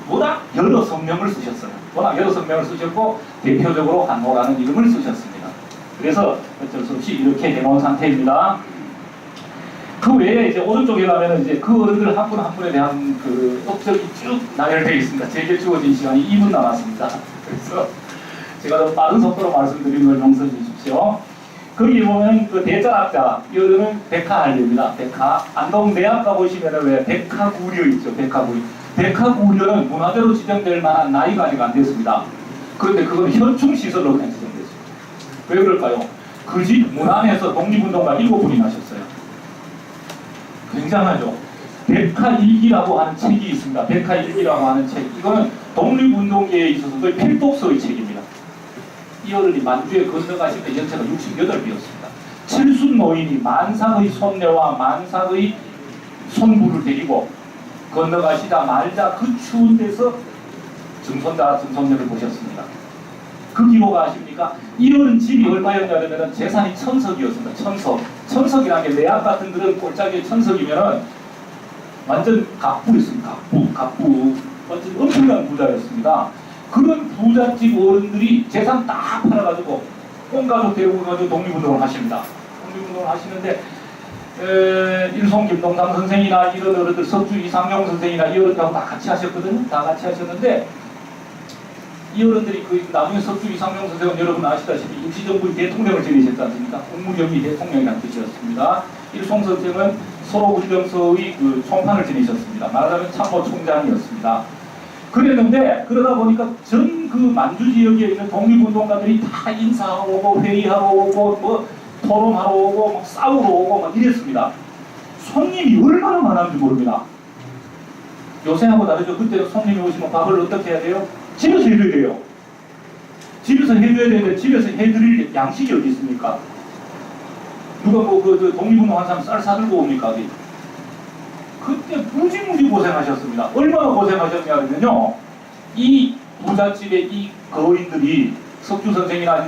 워낙 여러 성명을 쓰셨어요. 워낙 여러 성명을 쓰셨고 대표적으로 한호라는 이름을 쓰셨습니다. 그래서 어쩔 수 없이 이렇게 해놓은 상태입니다. 그 외에 이제 오른쪽에 가면은 이제 그 어른들 한 분 한 분에 대한 그 업적이 쭉 나열되어 있습니다. 제게 주어진 시간이 2분 남았습니다. 그래서 제가 더 빠른 속도로 말씀드리는 걸 용서해 주십시오. 거기 보면 그 대자학자, 이 어른은 백화한류입니다. 백화. 안동 내학가 보시면은 왜 백화구류 있죠. 백화구류. 백화구류는 문화재로 지정될 만한 나이가 아직 안 됐습니다. 그런데 그건 현충시설로 그냥 지정됐어요. 왜 그럴까요? 그 집 문 안에서 독립운동가 7분이 나셨어요. 굉장하죠. 백화일기라고 하는 책이 있습니다. 백화일기라고 하는 책. 이거는 독립운동계에 있어서 거의 필독서의 책입니다. 이 어른이 만주에 건너가실 때 연세가 68이었습니다. 칠순 노인이 만삭의 손녀와 만삭의 손부를 데리고 건너가시다 말자 그 추운 데서 증손자, 증손녀를 보셨습니다. 그 기호가 아십니까? 이 어른 집이 얼마였냐면 재산이 1000석이었습니다. 1000석. 1000석이라는 게 내학 같은 그런 꼴짝이 1000석이면은 완전 갑부였습니다. 갑부. 완전 엄청난 부자였습니다. 그런 부잣집 어른들이 재산 딱 팔아가지고 온 가족 데리고 가지고 독립운동을 하십니다. 독립운동을 하시는데 일송 김동삼 선생이나 이런 어른들, 석주 이상용 선생이나 이 어른들하고 다 같이 하셨거든요. 다 같이 하셨는데 이 어른들이 그 나중에 석주 이상용 선생은 여러분 아시다시피 임시정부의 대통령을 지내셨지 않습니까? 국무정리 대통령이라는 뜻이었습니다. 일송 선생은 소로훈련소의 그 총판을 지내셨습니다. 말하자면 참모총장이었습니다. 그랬는데 그러다 보니까 전 그 만주 지역에 있는 독립운동가들이 다 인사하러 오고 회의하러 오고 뭐 토론하러 오고 막 싸우러 오고 막 이랬습니다. 손님이 얼마나 많았는지 모릅니다. 요새하고 다르죠. 그때는 손님이 오시면 밥을 어떻게 해야 돼요? 집에서 해줘야 돼요. 집에서 해줘야 되는데 집에서 해드릴 양식이 어디 있습니까? 누가 뭐 그 독립운동 한 사람 쌀 사들고 옵니까? 그때 무지무지 고생하셨습니다. 얼마나 고생하셨냐면요. 이 부잣집의 이 거인들이 석주 선생이나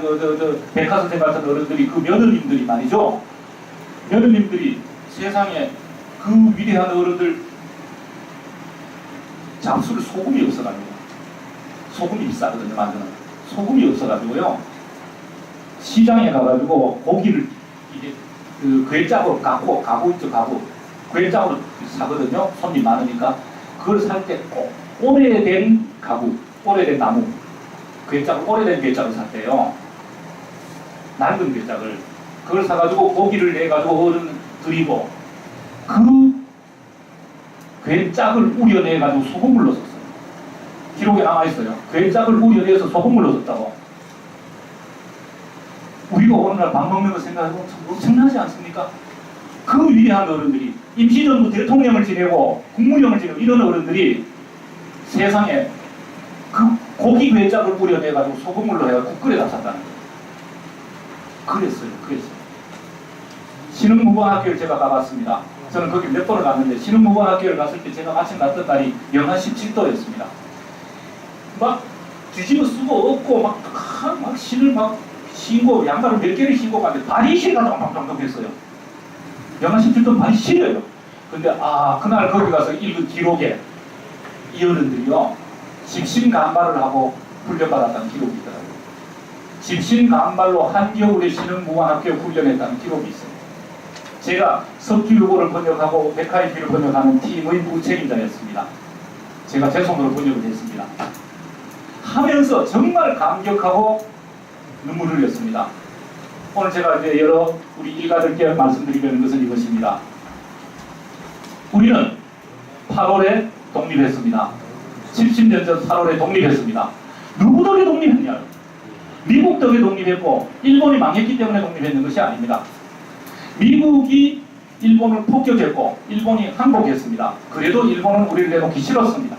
백화 선생 같은 어른들이 그 며느님들이 말이죠. 며느님들이 세상에 그 위대한 어른들 잡수를 소금이 없어가지고 소금이 비싸거든요. 만드는 소금이 없어가지고요. 시장에 가가지고 고기를 이게 그 괴짝으로 가구 있죠. 가구 괴짝으로 사거든요. 손님 많으니까. 그걸 살 때 꼭 오래된 가구, 오래된 나무, 괴짝을, 오래된 괴짝을 샀대요. 낡은 괴짝을. 그걸 사가지고 고기를 내가지고 어른 드리고 그 괴짝을 우려내가지고 소금을 넣었어요. 기록에 남아있어요. 괴짝을 우려내서 소금을 넣었다고. 우리가 오늘날 밥 먹는 거 생각해보면 참 엄청나지 않습니까? 그 위대한 어른들이 임시정부 대통령을 지내고 국무령을 지내고 이런 어른들이 세상에 그 고기 괴짝을 우려내가지고 소금물로 해가지고 국 끓여다 샀다는 거예요. 그랬어요. 신흥무관학교를 제가 가봤습니다. 저는 거기 몇 번을 갔는데 신흥무관학교를 갔을 때 제가 마침 갔던 날이 영하 17도였습니다. 막 뒤집어 쓰고 없고 막 신을 막 신고 양말을 몇 개를 신고 갔는데 발이 시려가지고 막 했어요. 영하 17도 발이 시려요. 근데 그날 거기 가서 읽은 기록에 이 어른들이요 집신간발을 하고 훈련받았다는 기록이 있더라고요. 집신간발로 한겨울에 신흥무관학교 훈련했다는 기록이 있어요. 제가 석기유고를 번역하고 백화일기를 번역하는 팀의 부책임자였습니다. 제가 제 손으로 번역을 했습니다. 하면서 정말 감격하고 눈물을 흘렸습니다. 오늘 제가 이제 여러 우리 일가들께 말씀드리려는 것은 이것입니다. 우리는 8월에 독립했습니다. 70년 전 8월에 독립했습니다. 누구 덕에 독립했냐? 미국 덕에 독립했고 일본이 망했기 때문에 독립했는 것이 아닙니다. 미국이 일본을 폭격했고 일본이 항복했습니다. 그래도 일본은 우리를 내놓기 싫었습니다.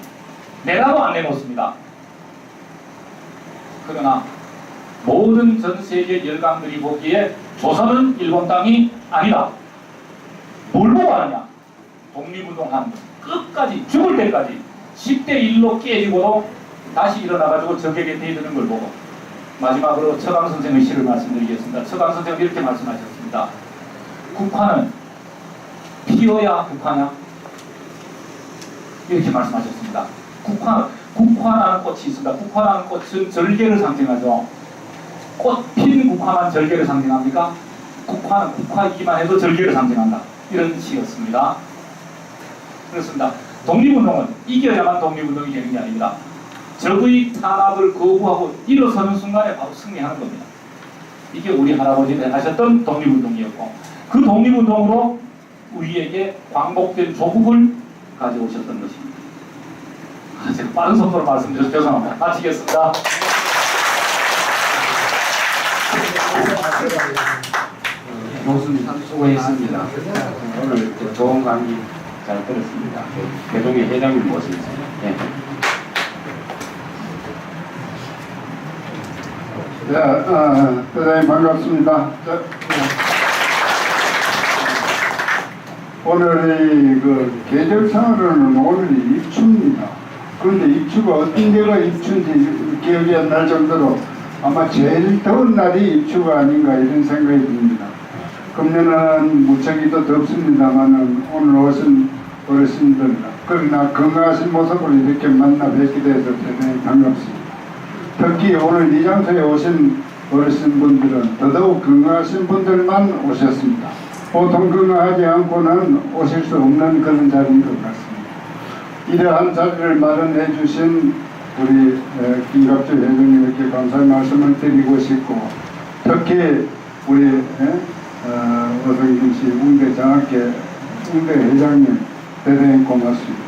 내라도 안 내놓습니다. 그러나 모든 전 세계 열강들이 보기에 조선은 일본 땅이 아니다. 뭘 보고 하느냐? 독립운동한 끝까지 죽을 때까지 10대 1로 깨지고도 다시 일어나가지고 적에게 대드는 걸 보고 마지막으로 처강 선생의 시를 말씀드리겠습니다. 처강 선생은 이렇게 말씀하셨습니다. 국화는 피어야 국화냐? 이렇게 말씀하셨습니다. 국화라는 꽃이 있습니다. 국화라는 꽃은 절개를 상징하죠. 꽃 핀 국화만 절개를 상징합니까? 국화는 국화이기만 해도 절개를 상징한다. 이런 시였습니다. 그렇습니다. 독립운동은 이겨야만 독립운동이 되는 게 아닙니다. 적의 탄압을 거부하고 일어서는 순간에 바로 승리하는 겁니다. 이게 우리 할아버지들 하셨던 독립운동이었고, 그 독립운동으로 우리에게 광복된 조국을 가져오셨던 것입니다. 제가 빠른 속도로 말씀드려서 죄송합니다. 마치겠습니다. 교수님 수고했습니다. 오늘 좋은 강의 잘 들었습니다. 대동의 회장님 모셨습니다. 네. 대단히 반갑습니다. 오늘의 계절상으로는 오늘이 입추입니다. 그런데 입추가 어떤 데가 입추인지 기억이 안 날 정도로 아마 제일 더운 날이 입추가 아닌가 이런 생각이 듭니다. 금년은 무척이도 덥습니다만은 오늘 오신 어르신들, 그러나 건강하신 모습으로 이렇게 만나 뵙게 돼서 대단히 반갑습니다. 특히 오늘 이 장소에 오신 어르신분들은 더더욱 건강하신 분들만 오셨습니다. 보통 건강하지 않고는 오실 수 없는 그런 자리인 것 같습니다. 이러한 자리를 마련해 주신 우리 김갑주 회장님께 감사의 말씀을 드리고 싶고, 특히 우리 어성김씨 웅대 회장님 대단히 고맙습니다.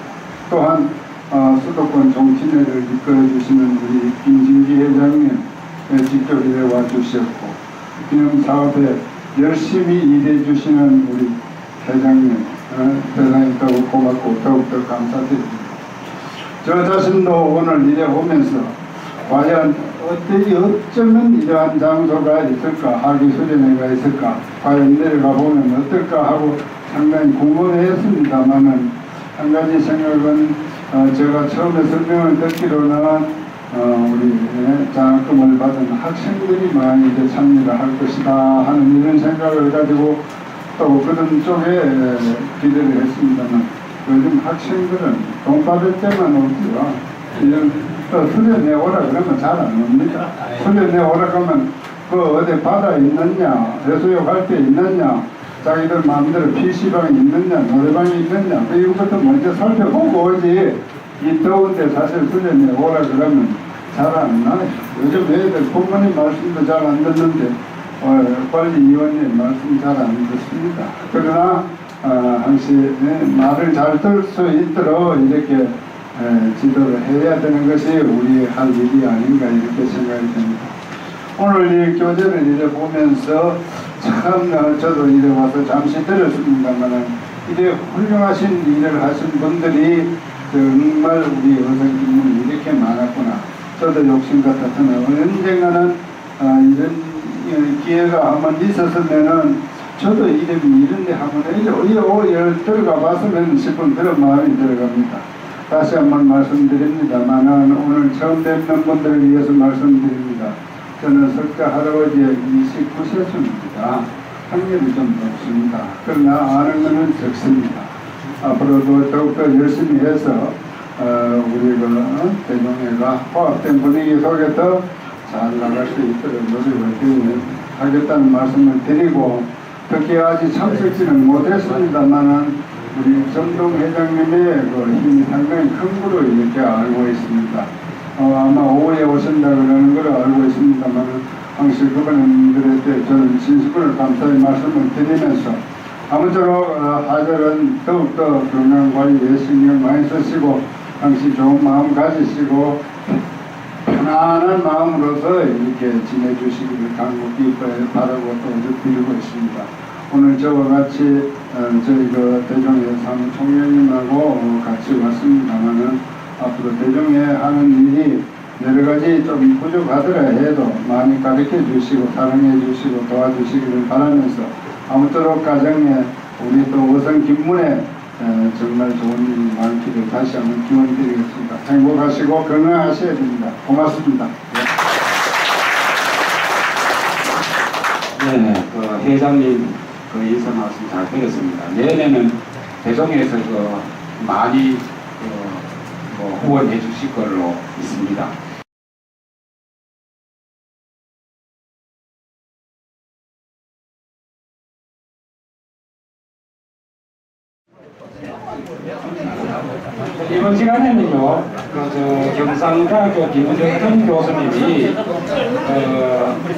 또한 수도권 정치회를 이끌어주시는 우리 김진기 회장님 직접 일해 와주셨고, 기념사업에 열심히 일해주시는 우리 회장님 대단히 더욱 고맙고 더욱더 감사드립니다. 저 자신도 오늘 일해 오면서 과연 어쩌면 이러한 장소가 있을까, 학위 수련회가 있을까, 과연 내려가 보면 어떨까 하고 상당히 궁금했습니다만은 한 가지 생각은 제가 처음에 설명을 듣기로는 우리 장학금을 받은 학생들이 많이 이제 참여를 할 것이다 하는 이런 생각을 가지고 또 그런 쪽에 기대를 했습니다만, 요즘 학생들은 돈 받을 때만 오지요. 이런 수련회 오라 그러면 잘 안 옵니다. 수련회 오라 그러면 어디 바다 있느냐, 해수욕 할 때 있느냐, 자기들 마음대로 PC방이 있느냐, 노래방이 있느냐, 이것부터 먼저 살펴보고 오지. 이 더운데 사실 수련회 오라 그러면 잘 안 나요. 요즘 애들 부모님 말씀도 잘 안 듣는데 관리 위원님 말씀 잘 안 듣습니다. 그러나 항시 말을 잘 들 수 있도록 이렇게 지도를 해야 되는 것이 우리 할 일이 아닌가 이렇게 생각이 됩니다. 오늘 이 교재를 이래 보면서 참 저도 이래 와서 잠시 들었습니다만 이래 훌륭하신 일을 하신 분들이 정말 우리 어성김문이 이렇게 많았구나. 저도 욕심 같았으나 언젠가는 이런 기회가 한번 있었으면은 저도 이름이 이런데 한번 들어가 봤으면 싶은 그런 마음이 들어갑니다. 다시 한번 말씀드립니다만은 오늘 처음 뵙는 분들을 위해서 말씀드립니다. 저는 석자 할아버지의 29세입니다. 학년이 좀 높습니다. 그러나 아는 것은 적습니다. 앞으로도 더욱더 열심히 해서 우리 대종회가 화합된 분위기 속에서 잘 나갈 수 있도록 노력을 하겠다는 말씀을 드리고, 특히 아직 참석지는 못했습니다만은 우리 정동 회장님의 힘이 상당히 큰 거로 이렇게 알고 있습니다. 아마 오후에 오신다 그러는 걸 알고 있습니다만 항상 그분들한테 저는 진심으로 감사의 말씀을 드리면서 아무쪼록 하절은 더욱더 건강관리에 신경 많이 쓰시고 항상 좋은 마음 가지시고 편안한 마음으로서 이렇게 지내주시기를 간곡히 바라고 또 드리고 있습니다. 오늘 저와 같이 저희 대종회 사무총장님하고 같이 왔습니다만은 앞으로 대종회 하는 일이 여러 가지 좀 부족하더라 해도 많이 가르쳐 주시고 사랑해 주시고 도와주시기를 바라면서 아무쪼록 가정에 우리 또 어성 김문에 정말 좋은 일이 많기를 다시 한번 기원드리겠습니다. 행복하시고 건강하셔야 됩니다. 고맙습니다. 네, 회장님 인사 말씀 잘 들었습니다. 내년에는 대종에서 많이 후원해 주실 걸로 있습니다. 이번 시간에는요, 경상대학교 김정현 교수님이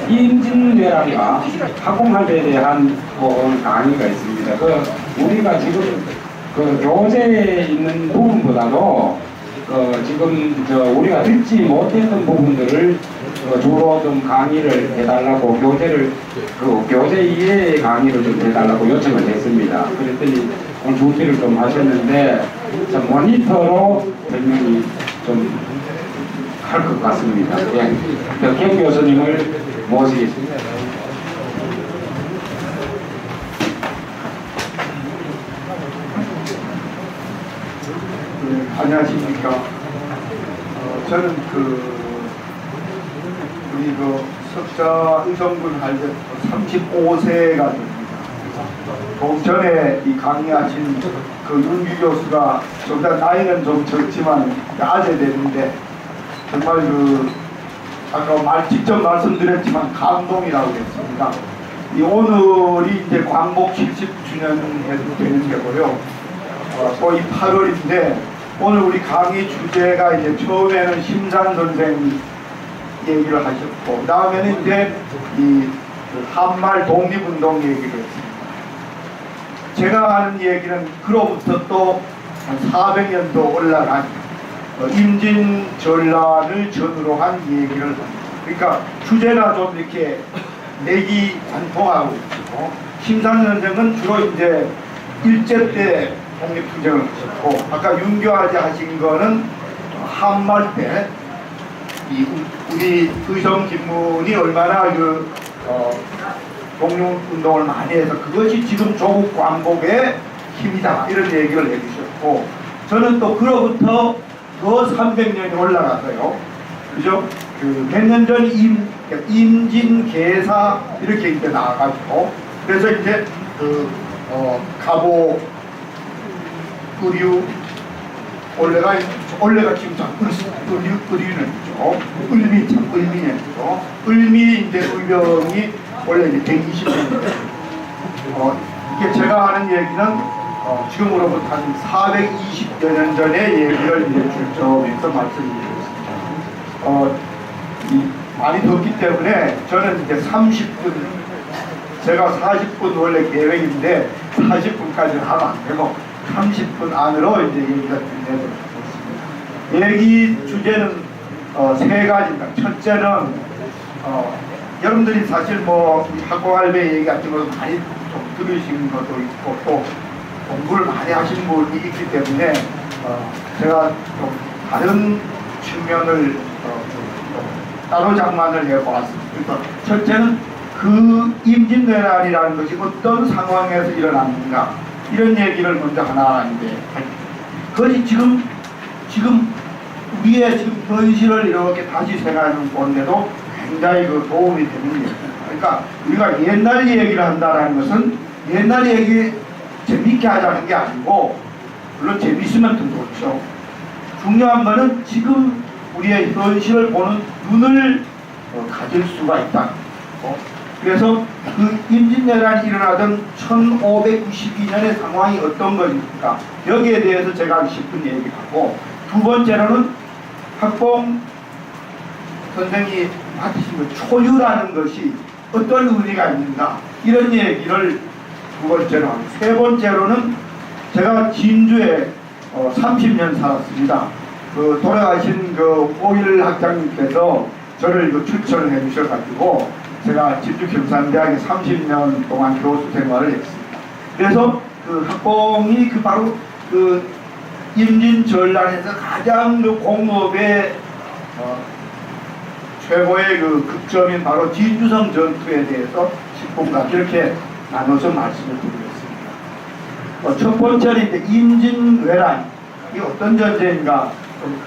임진왜란과 학공학에 대한 강의가 있습니다. 우리가 지금 교재에 있는 부분보다도 지금 우리가 듣지 못했던 부분들을 주로 좀 강의를 해달라고 교재 이해의 강의를 좀 해달라고 요청을 했습니다. 그랬더니 오늘 준비를 좀 하셨는데 모니터로 설명이 좀 할 것 같습니다. 예, 덕현 교수님을 모시겠습니다. 네, 안녕하십니까. 저는 우리 석자 의성군 할 때 35세가 됩니다. 조금 전에 이 강의하신 윤규 교수가 저보다 나이는 좀 적지만 아재 되는데 정말 아까 직접 말씀드렸지만 감동이라고 했습니다. 오늘이 이제 광복 70주년 되는 게고요. 거의 8월인데 오늘 우리 강의 주제가 이제 처음에는 심산 선생 얘기를 하셨고 그 다음에는 이제 이 한말 독립운동 얘기를 했습니다. 제가 하는 얘기는 그로부터 또 한 400년도 올라간 임진전란을 전후로 한 얘기를 합니다. 그러니까 주제가 좀 이렇게 맥이 안 통하고 있고 심산 선생은 주로 이제 일제 때 독립투쟁을 하셨고 아까 윤교아지 하신 거는 한말 때 우리 의성 김문이 얼마나 독립운동을 많이 해서 그것이 지금 조국 광복의 힘이다 이런 얘기를 해주셨고 저는 또 그로부터 그 300년이 올라가서요. 그죠? 몇 년 전 임진계사 이렇게 이제 나와가지고 그래서 이제 가보 의류 원래가 지금 참 의류는죠. 을미년이죠. 을미 이제 의병이 원래 이제 120년입니다. 이게 제가 하는 얘기는 지금으로부터 한 420여 년 전의 얘기를 이제 중점해서 말씀드리겠습니다. 많이 덥기 때문에 저는 이제 30분, 제가 40분 원래 계획인데 40분까지는 하면 안 되고 30분 안으로 이제 얘기가 끝내도록 하겠습니다. 얘기 주제는 세 가지입니다. 첫째는 여러분들이 사실 학고할배 얘기 같은 거 많이 좀 들으신 것도 있고 또 공부를 많이 하신 분이 있기 때문에 제가 좀 다른 측면을 따로 장만을 해보았습니다. 그래서 첫째는 임진왜란이라는 것이 어떤 상황에서 일어났는가 이런 얘기를 먼저 하나 이제 그것이 지금 우리의 지금 현실을 이렇게 다시 생각하는 건데도 굉장히 도움이 되는 얘기입니다. 그러니까 우리가 옛날 얘기를 한다는 것은 옛날 얘기 재밌게 하자는 게 아니고 물론 재밌으면 더 좋죠. 중요한 거는 지금 우리의 현실을 보는 눈을 가질 수가 있다. 그래서 임진왜란이 일어나던 1592년의 상황이 어떤 것입니까? 여기에 대해서 제가 10분 얘기하고 두 번째로는 학봉 선생이 맡으신 초유라는 것이 어떤 의미가 있는가 이런 얘기를 두 번째로 하고 세 번째로는 제가 진주에 30년 살았습니다. 돌아가신 오일 학장님께서 저를 추천을 해주셔가지고 제가 진주 경산대학에 30년 동안 교수 생활을 했습니다. 그래서 학봉이 바로 임진전란에서 가장 공업의 최고의 극점인 바로 진주성 전투에 대해서 10분간 이렇게 나눠서 말씀을 드리겠습니다. 첫 번째는 이제 임진왜란 이게 어떤 전쟁인가 좀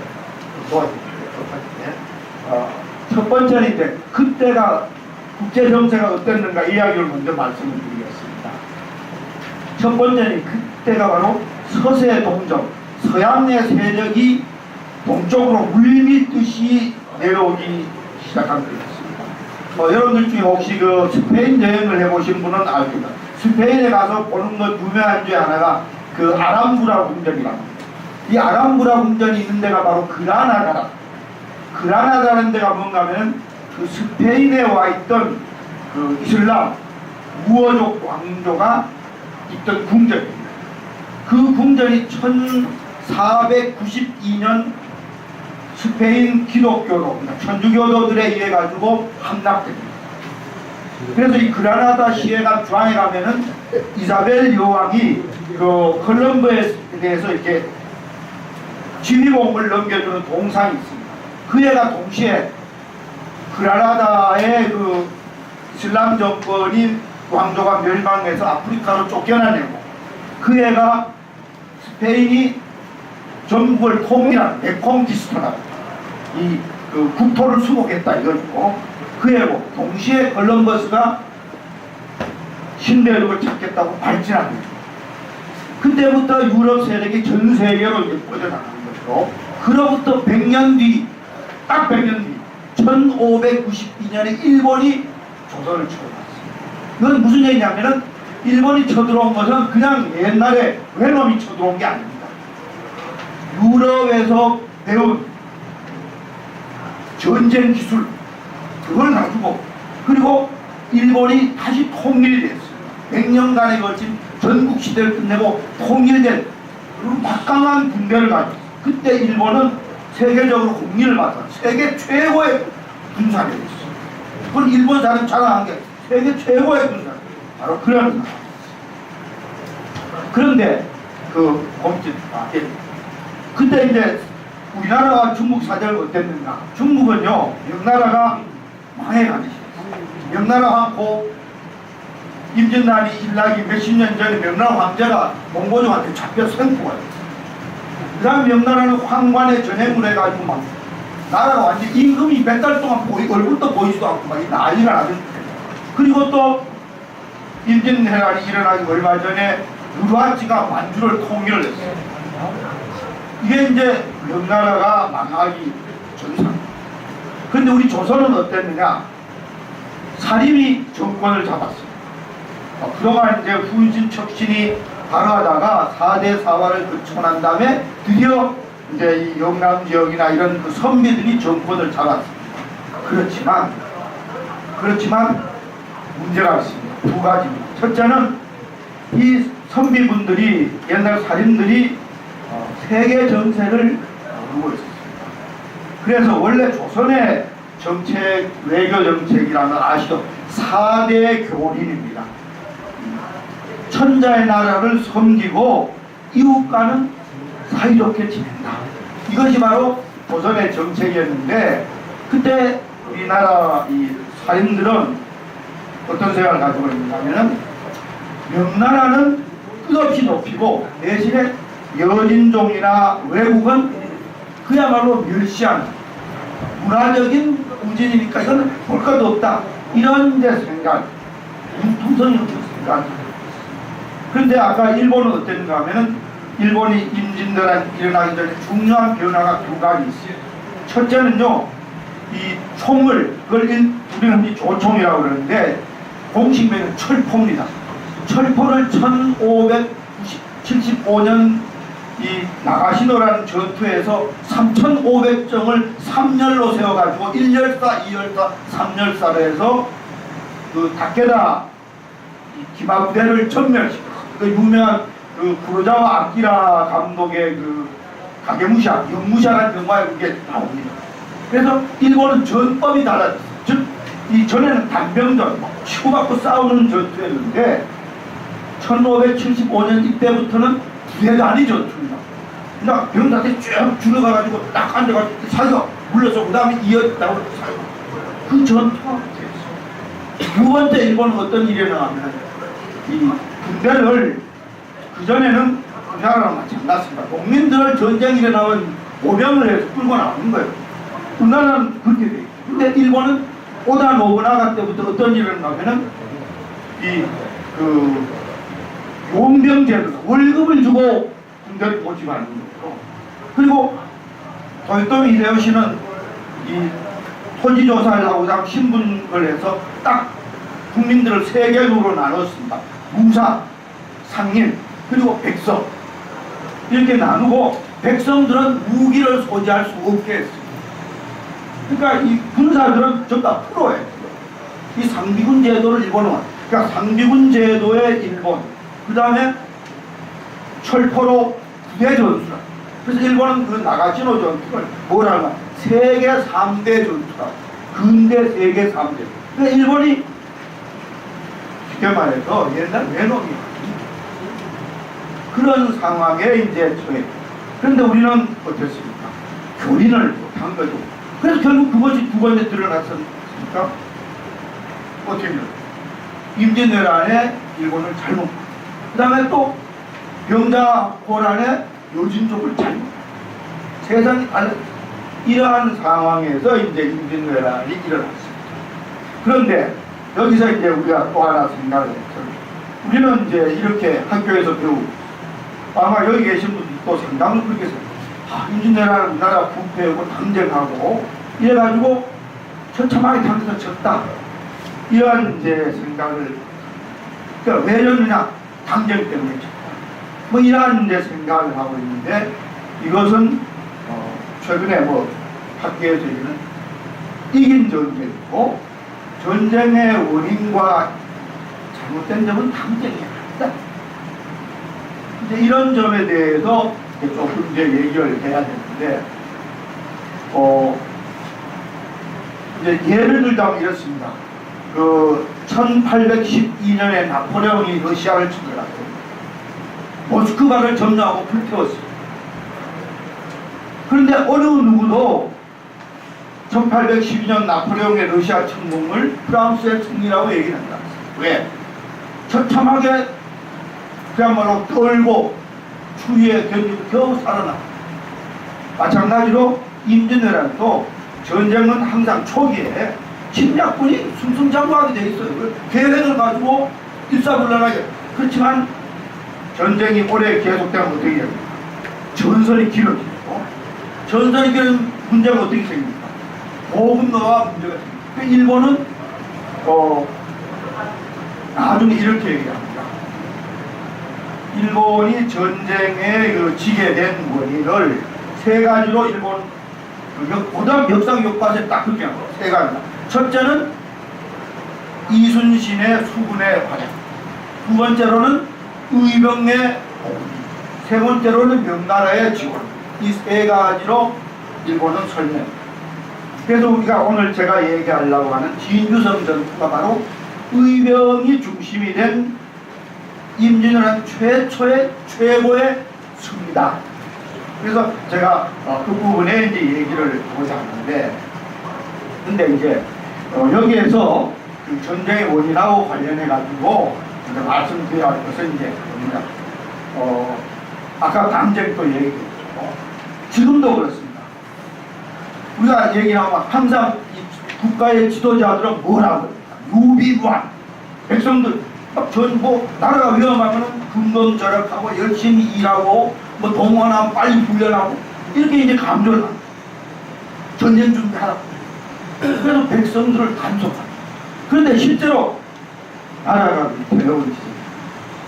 도와주세요. 첫 번째는 이제 그때가 국제 정세가 어땠는가 이야기를 먼저 말씀을 드리겠습니다. 첫 번째는 그때가 바로 서세 동정, 서양의 세력이 동쪽으로 물밀듯이 내려오기 시작한 거였습니다. 여러분들 중에 혹시 그 스페인 여행을 해보신 분은 알 겁니다. 스페인에 가서 보는 것 유명한 중에 하나가 그 아람브라 궁전이랍니다. 이 아람브라 궁전이 있는 데가 바로 그라나다라. 그라나다라는 데가 뭔가 하면 그 스페인에 와 있던 그 이슬람 무어족 왕조가 있던 궁전입니다. 그 궁전이 1492년 스페인 기독교로 천주교도들에 의해 가지고 함락됩니다. 그래서 이 그라나다 시해가 중앙에 가면은 이사벨 여왕이 그 콜럼버에 대해서 이렇게 지휘봉을 넘겨주는 동상이 있습니다. 그 애가 동시에 그라나다의 그 이슬람 정권이 왕조가 멸망해서 아프리카로 쫓겨나내고 그 애가 스페인이 전국을 통일한 레콩키스타라고 그 국토를 수복했다 이거고 그 애고 동시에 콜럼버스가 신대륙을 찾겠다고 발진한 거죠. 그때부터 유럽 세력이 전 세계로 뻗어나가는 것이고 그로부터 100년 뒤, 딱 100년 뒤 1592년에 일본이 조선을 쳐들어왔습니다. 이건 무슨 얘기냐면은 일본이 쳐들어온 것은 그냥 옛날에 외놈이 쳐들어온 게 아닙니다. 유럽에서 배운 전쟁 기술 그걸 가지고 그리고 일본이 다시 통일이 됐어요. 100년간에 걸친 전국 시대를 끝내고 통일된 막강한 군대를 가지고 그때 일본은 세계적으로 공리를 받아 세계 최고의 군사력이 있어요. 그건 일본 사람 자랑한 게 세계 최고의 군사력 바로 그런 나라. 그런데 그때 이제 우리나라와 중국 사정이 어땠는가? 중국은요 명나라가 망해가지고 명나라 황고 임진란이 일나기 몇십 년 전에 명나라 황제가 몽고족한테 잡혀 선포가 됐어요. 그 다음에 명나라는 황관에 전행을 해가지고 막 나라가 완전 임금이 몇 달 동안 얼굴도 보이지도 않고 막 난리가 나던 그리고 또 임진왜란이 일어나기 얼마 전에 누르하치가 만주를 통일을 했어요. 이게 이제 명나라가 망하기 전상. 그런데 우리 조선은 어땠느냐? 사림이 정권을 잡았어요. 그동안 이제 후진 척신이 강하다가 4대 4화를 거치고 난 다음에 드디어 이제 이 영남 지역이나 이런 그 선비들이 정권을 잡았습니다. 그렇지만 문제가 있습니다. 두 가지입니다. 첫째는 이 선비분들이 옛날 살인들이 세계 정세를 이루고 있었습니다. 그래서 원래 조선의 정책, 외교 정책이라는 아시죠? 4대 교린입니다. 천자의 나라를 섬기고 이웃과는 사이좋게 지낸다. 이것이 바로 조선의 정책이었는데 그때 우리나라 이 살인들은 어떤 생각을 가지고 있냐면은 명나라는 끝없이 높이고 대신에 여진종이나 외국은 그야말로 멸시하는 문화적인 우진이니까 이건 볼 것도 없다. 이런 이제 생각, 융통성이 없는 생각. 그런데 아까 일본은 어땠는가 하면은 일본이 임진왜란이 일어나기 전에 중요한 변화가 두 가지 있어요. 첫째는요, 이 총을, 그걸 우리는 조총이라고 그러는데 공식명은 철포입니다. 철포를 1575년 이 나가시노라는 전투에서 3,500정을 3열로 세워가지고 1열사, 2열사, 3열사로 해서 그 다케다 기마부대를 전멸시켰어요. 그 유명한 그 구로자와 아키라 감독의 그 가게무샤, 영무샤라는 영화에 그게 나옵니다. 그래서 일본은 전법이 달라졌어요. 즉, 이 전에는 단병전, 치고받고 싸우는 전투였는데 1575년 이때부터는 부대단위 전투입니다. 그냥 병사한테 쭉 줄어가가지고 딱 앉아가지고 사격 물러서 그 다음에 이어나오고 사격. 그 전투가 됐어요. 두 번째 일본은 어떤 일이 일어나면 이 군대를 그전에는 우리나라랑 마찬가지입니다. 농민들을 전쟁이 일어나면 모병을 해서 끌고 나오는 거예요. 우리나라는 그렇게 돼요. 근데 일본은 오다 노부나가 때부터 어떤 일이 일어나면은 이 그 용병제도 월급을 주고 군대를 모집하는 거죠. 그리고 도요토미 히데요시는 이 토지 조사를 하고자 신분을 해서 딱 국민들을 세 계급으로 나눴습니다. 무사, 상인, 그리고 백성. 이렇게 나누고 백성들은 무기를 소지할 수 없게 했습니다. 그러니까 이 군사들은 전부 다 프로예요. 이 상비군 제도를 일본은, 그러니까 상비군 제도의 일본, 그 다음에 철포로 부대 전술. 그래서 일본은 그 나가시노 전투를 뭐라고 하냐, 세계 3대 전투다. 근대 세계 3대. 그러니까 일본이 쉽게 말해서 옛날 외놈이야. 그런 상황에 이제 처해. 그런데 우리는 어땠습니까? 교린을 못한 거죠. 그래서 결국 그것이 두 번째 드러났습니까? 어떻게 해요? 임진왜란에 일본을 잘못, 그 다음에 또 병자호란에 요진족을 잘못. 세상이 이러한 상황에서 이제 임진왜란이 일어났습니다. 그런데 여기서 이제 우리가 또 하나 생각을 했어요. 우리는 이제 이렇게 학교에서 배우고, 아마 여기 계신 분들이 또 상당히 그렇게 생각해요. 임진왜란은 우리나라 부패하고 당쟁하고 이래가지고 처참하게 당해서 졌다. 이러한 이제 생각을, 그러니까 왜 졌느냐? 당쟁 때문에 졌다. 뭐 이러한 이제 생각을 하고 있는데, 이것은 최근에 뭐 학계에서 얘기는 이긴 전쟁이고, 전쟁의 원인과 잘못된 점은 당쟁이 아니다. 이제 이런 점에 대해서 조금 이제 얘기를 해야 되는데, 이제 예를 들자면 이렇습니다. 그 1812년에 나폴레옹이 러시아를 침공했어요. 모스크바를 점령하고 불태웠어요. 그런데 어느 누구도 1812년 나폴레옹의 러시아 침공을 프랑스의 승리라고 얘기는 한다. 왜? 처참하게 그야말로 떨고 추위에 견디고 겨우 살아나. 마찬가지로 임진왜란도 전쟁은 항상 초기에 침략군이 승승장구하게 돼 있어요. 계획을 가지고 일사불란하게. 그렇지만 전쟁이 오래 계속되면 어떻게 됩니까? 전선이 길어지고, 전선이 길어지면 문제가 어떻게 생깁니까? 보급로가 문제가 생깁니다. 일본은 나중에 이렇게 얘기합니다. 일본이 전쟁에 지게 된 원인을 세 가지로 일본 고등 역사 교과서에 딱 그렇게 합니다. 세 가지다. 첫째는 이순신의 수군의 과장, 두 번째로는 의병의 복귀, 세 번째로는 명나라의 지원. 이 세 가지로 일본은 설명. 그래서 우리가 오늘 제가 얘기하려고 하는 진주성 전투가 바로 의병이 중심이 된 임진왜란 최초의 최고의 승리다. 그래서 제가 그 부분에 이제 얘기를 하고자 하는데, 근데 이제 여기에서 그 전쟁의 원인하고 관련해 가지고 말씀드려야 할 것은 이제 뭡니까? 아까 당쟁도 얘기했죠. 지금도 그렇습니다. 우리가 얘기하면 항상 이 국가의 지도자들은 뭐라고 합니까? 유비무한. 백성들 전부 나라가 위험하면 근검절약하고 열심히 일하고 뭐 동원하면 빨리 훈련하고 이렇게 이제 강조를 합니다. 전쟁 준비하라고. 그래서 백성들을 단속합니다. 그런데 실제로 나라가 배워오지.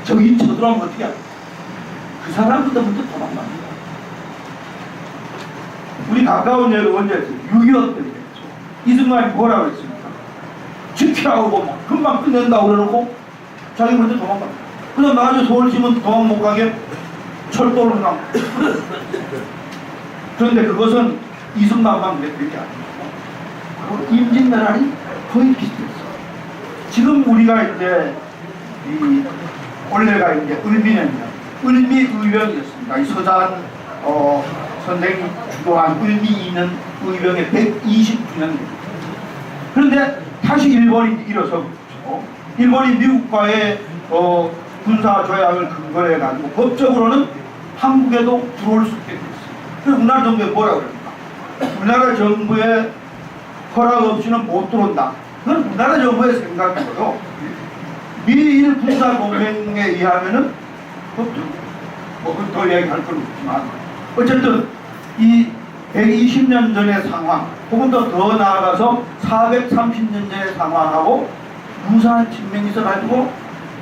저기 쳐들어오면 어떻게 합니까? 그 사람부터 먼저 도망갑니다. 우리 가까운 예로 언제 6.25 때 그랬죠. 이승만이 뭐라고 했습니까? 지키라고 막 금방 끝낸다고 그러고 자기 먼저 도망갑니다. 그다음 나중에 서울시민 도망 못 가게 철도를 그냥. 그런데 그것은 이승만만 그랬던 게 아닙니다. 그리고 임진왜란이 거의 비슷했어요. 지금 우리가 이제 이 원래가 이제 을미년이요. 을미의병이었습니다. 이 서산 선생이 주도한 을미 2년 의병의 120주년입니다. 그런데 다시 일본이 일어서고 있죠. 일본이 미국과의 군사 조약을 근거로 해가지고 법적으로는 한국에도 들어올 수 있게 됐어요. 그래서 우리나라 정부에 뭐라고 그럽니까? 우리나라 정부의 허락 없이는 못 들어온다. 그건 우리나라 정부의 생각이고요. 미일 군사 동맹에 의하면은 법적. 더 얘기할 건 없지만 어쨌든 이 120년 전의 상황 혹은 더 나아가서 430년 전의 상황하고 유사한 측면이 있어가지고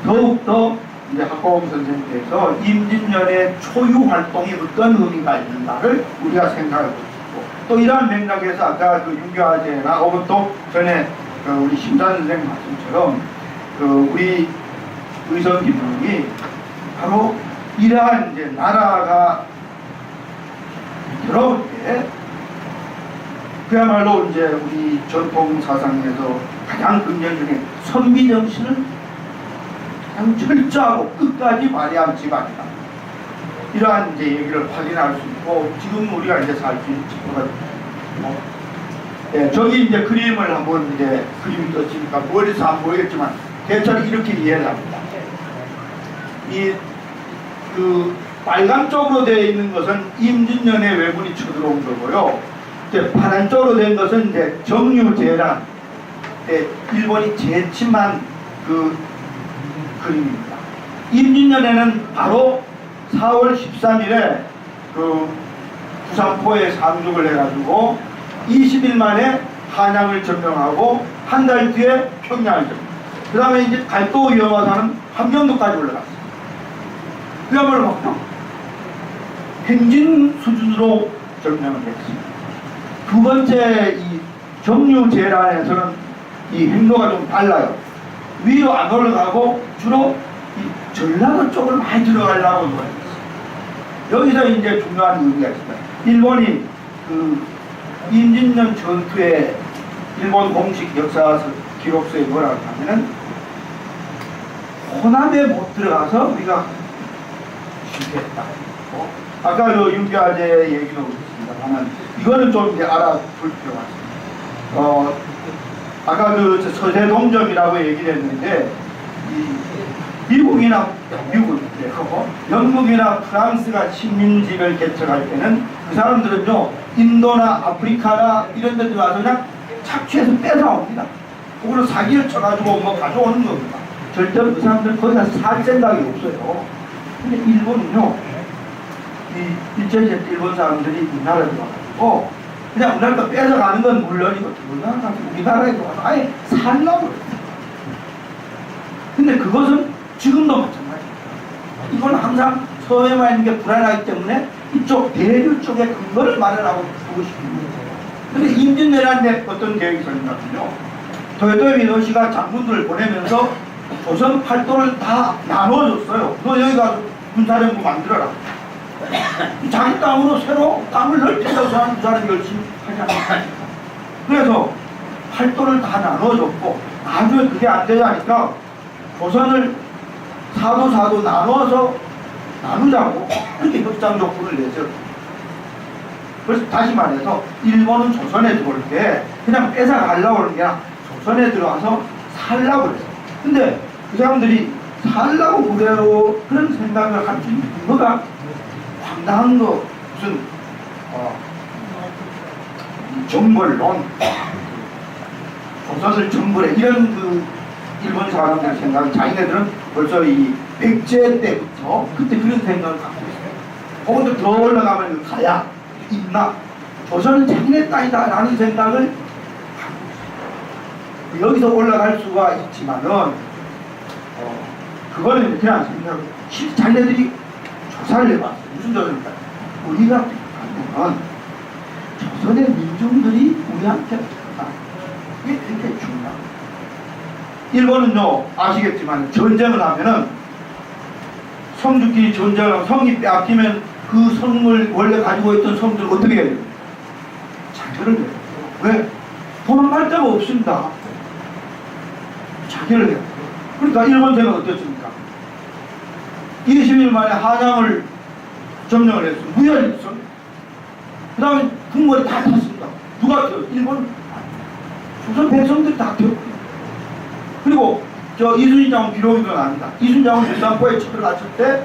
더욱더 이제 학고범 선생님께서 임진년의 초유 활동이 어떤 의미가 있는가를 우리가 생각해 보시고 또 이러한 맥락에서 아까 그 윤교화제나 혹은 또 전에 우리 심산 선생님 말씀처럼 우리 의성 기능이 바로 이러한 이제 나라가 들어올 때 그야말로 이제 우리 전통 사상에서 가장 긍정적인 선비 정신을 가장 철저하고 끝까지 발휘한 집안이다. 이러한 이제 얘기를 확인할 수 있고 지금 우리가 이제 살 수 있는 거거든요. 예, 저기 이제 그림을 한번 이제 그림이 떴으니까 머리서 안 보이겠지만 대체로 이렇게 이해를 합니다. 그 빨간 쪽으로 되어 있는 것은 임진년의 왜군이 쳐들어온 거고요. 이제 파란 쪽으로 된 것은 이제 정유재란 일본이 제침한 그 그림입니다. 임진년에는 바로 4월 13일에 그 부산포에 상륙을 해가지고 20일 만에 한양을 점령하고 한 달 뒤에 평양을 점령. 그 다음에 이제 갈도 위험하다는 함경도까지 올라갔어요. 그야말로 막 행진 수준으로 점령을 했습니다. 두 번째 이 정유재란에서는 이 행로가 좀 달라요. 위로 안 올라가고 주로 이 전라도 쪽을 많이 들어가려고 노력했어요. 여기서 이제 중요한 의미가 있습니다. 일본이 그 임진년 전투에 일본 공식 역사 기록서에 뭐라고 하면은 호남에 못 들어가서 우리가 실패했다. 아까 그 윤교화제 얘기도 있습니다만 이거는 좀 이제 알아둘 필요가 있습니다. 아까 그 서세동점이라고 얘기를 했는데 미국이나 영국이나 프랑스가 식민지를 개척할 때는 그 사람들은요 인도나 아프리카나 이런 데 들어와서 그냥 착취해서 뺏어옵니다. 그걸로 사기를 쳐가지고 뭐 가져오는 겁니다. 절대로 그 사람들은 거기 가서 살 생각이 없어요. 근데 일본은요 이 일제시대 때 일본 사람들이 우리나라에 와가지고 그냥 우리나라 뺏어가는 건 물론이고 우리나라에 와서 아예 살라고 그래요. 근데 그것은 지금도 마찬가지입니다. 이건 항상 서해만 있는 게 불안하기 때문에 이쪽 대륙 쪽에 근거를 마련하고 두고 싶은 거예요. 근데 임진왜란에 어떤 계획이 있었냐면요. 도요토미 히데요시가 장군들을 보내면서 조선 팔도를 다 나눠줬어요. 너 여기 가서 군사령부 만들어라. 자기 땅으로 새로 땅을 넓힌다고 하는 그 사람이 열심히 하지 않았습니까? 그래서 팔도를 다 나눠줬고 나중에 그게 안 되자니까 조선을 사도 나눠서 나누자고 그렇게 협상 조건을 내죠. 그래서 다시 말해서 일본은 조선에 들어올 때 그냥 뺏어가려고 하는 게 아니라 조선에 들어와서 살라고 그랬어요. 근데 그 사람들이 살라고 그대로 그런 생각을 할 수 있는 뭐가 황당한 거 무슨 정벌론 조선을 정벌해 이런 그 일본 사람들 생각이 자기네들은 벌써 이 백제 때부터 그때 그런 생각을 갖고 있어요. 거기서 더 올라가면 가야 있나 조선은 자기네 땅이다 라는 생각을 갖고 있어요. 여기서 올라갈 수가 있지만은 그거는 그냥 생각을 자기네들이 조사를 해봤어요. 무슨 조사입니까? 우리가 생각하면 조선의 민중들이 우리한테 이게 굉장히 중요합니다. 일본은요 아시겠지만 전쟁을 하면은 성주끼리 전쟁을 하면 성이 빼앗기면 그 성을 원래 가지고 있던 성들을 어떻게 해야 돼요? 자결을 해요. 왜? 도망갈 데가 없습니다. 자결을 해요. 그러니까 일본 생각은 어떻습니까? 20일 만에 한양을 점령을 했어요. 무혈이 있어. 그 다음에 궁궐이 다 탔습니다. 누가 탔어요? 일본 조선 백성들이 다 탔어요. 그리고 저 이순신 장군 비록이도 납니다. 이순신 장군 부산포에 쳐들어갔을 때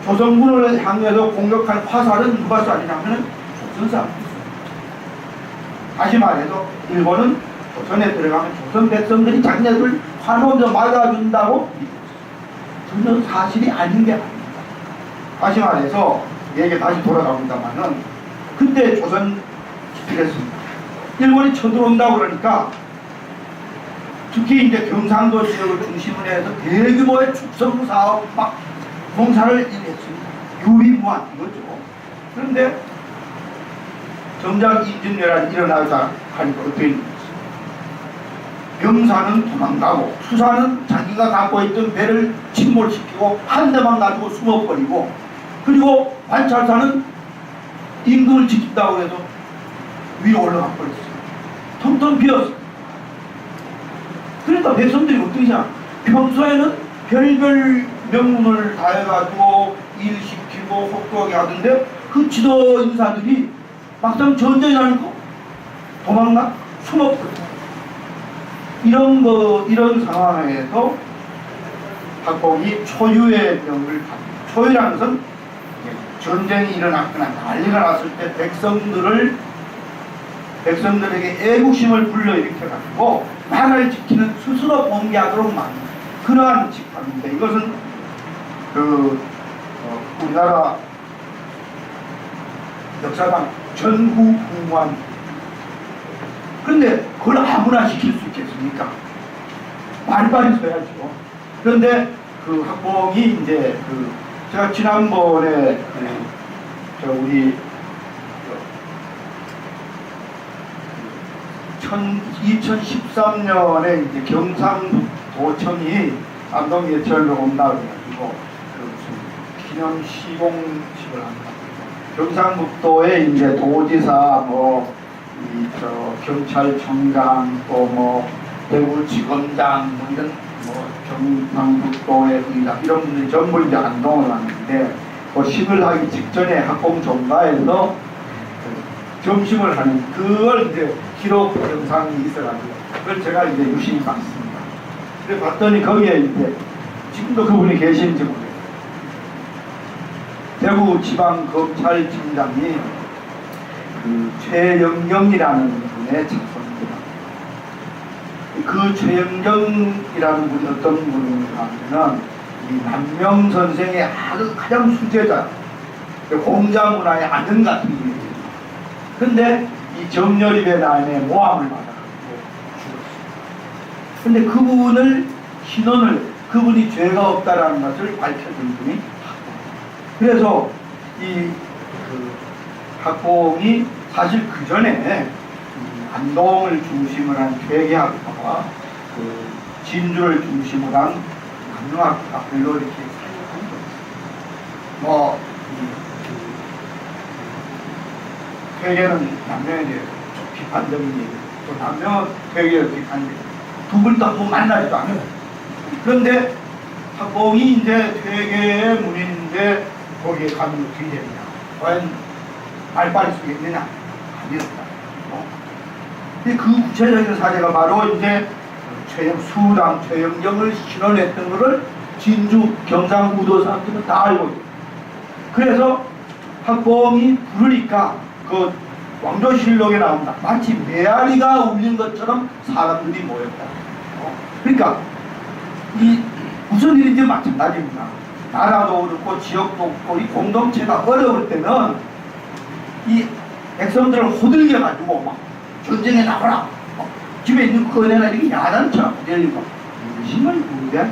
조선군을 향해서 공격한 화살은 누가 쏴리냐면은 조선 사람이 있어요. 다시 말해서 일본은 조선에 들어가면 조선 백성들이 자기네들 환호를 맞아준다고 전혀 사실이 아닌 게 아닙니다. 다시 말해서 얘기 다시 돌아갑니다만은 그때 조선 그랬습니다. 일본이 쳐들어온다고 그러니까 특히 이제 경상도 지역을 중심으로 해서 대규모의 축성 사업 막 공사를 했습니다. 유비무한 이거죠. 그런데 정작 임진왜란이 일어나자 하니까 어떻게 됐습니까? 병사는 도망가고 수사는 자기가 갖고 있던 배를 침몰시키고 한 대만 가지고 숨어버리고 그리고 관찰사는 임금을 지킨다고 해서 위로 올라가 버렸어요. 텅텅 비었어요. 그러니까 백성들이 어떻게 생각? 평소에는 별별 명분을 다해가지고 일시키고 혹독하게 하던데 그 지도 인사들이 막상 전쟁이 나니까 도망가 숨어버렸어요. 이런 상황에서 학봉이 초유의 명을 받습니다. 초유라는 것은 전쟁이 일어났거나 난리가 났을 때 백성들에게 애국심을 불러일으켜가지고 나라를 지키는 스스로 봉기하도록 만든 그러한 집합입니다. 이것은 우리나라 역사상 전후궁관. 그런데 그걸 아무나 시킬 수 있겠습니까? 빨리빨리 써야죠. 그런데 그 학봉이 이제 제가 지난번에 우리 2013년에 이제 경상도청이 안동예천을 온다고 해가지고 기념 시공식을 한다. 경상북도에 이제 도지사 경찰청장 또 대구지검장 이런 경상북도의 의장 이런 분들이 전부 이제 안동을 왔는데 식을 하기 직전에 학봉 종가에서 점심을 하는 그걸 이제 기록 영상이 있어가지고 그걸 제가 이제 유심히 봤습니다. 그래 봤더니 거기에 이제 지금도 그분이 계신지 모르겠어요. 대구지방검찰청장이 최영경이라는 분의 작품입니다. 그 최영경이라는 분이 어떤 분인가 하면 이 남명 선생의 가장 수제자, 공자문화의 아는 같은 분이에요. 근데 이 정열입의 난에 모함을 받아가지고 죽었어요. 근데 그분을 신원을 그분이 죄가 없다라는 것을 밝혀준 분이 그래서 이 학봉이 사실 그 전에 안동을 중심으로 한 퇴계학파와 진주를 중심으로 한 남명학파 별로 이렇게 사용한 거 없어요. 퇴계는 남명에 대해서 좀 비판적인 얘기, 또 남명은 퇴계에 비판적인 얘기. 두 분도 한번 만나지도 않아요. 그런데 학봉이 이제 퇴계의 문인인데 거기에 가면 어떻게 되느냐? 과연 말빨이 쓰겠느냐? 아니었다. 근데 그 구체적인 사례가 바로 이제 수당 최영경을 신원했던 것을 진주 경상우도 사람들은 다 알고 있어요. 그래서 학봉이 부르니까 그 왕조실록에 나온다. 마치 메아리가 울린 것처럼 사람들이 모였다. 그러니까 이 무슨 일인지 마찬가지입니다. 나라도 그렇고 지역도 없고 이 공동체가 어려울 때는 이 백성들을 호들겨 가지고 막 전쟁에 나가라. 집에 있는 거내나 이렇게 야단처럼 내리고 무심을 모르게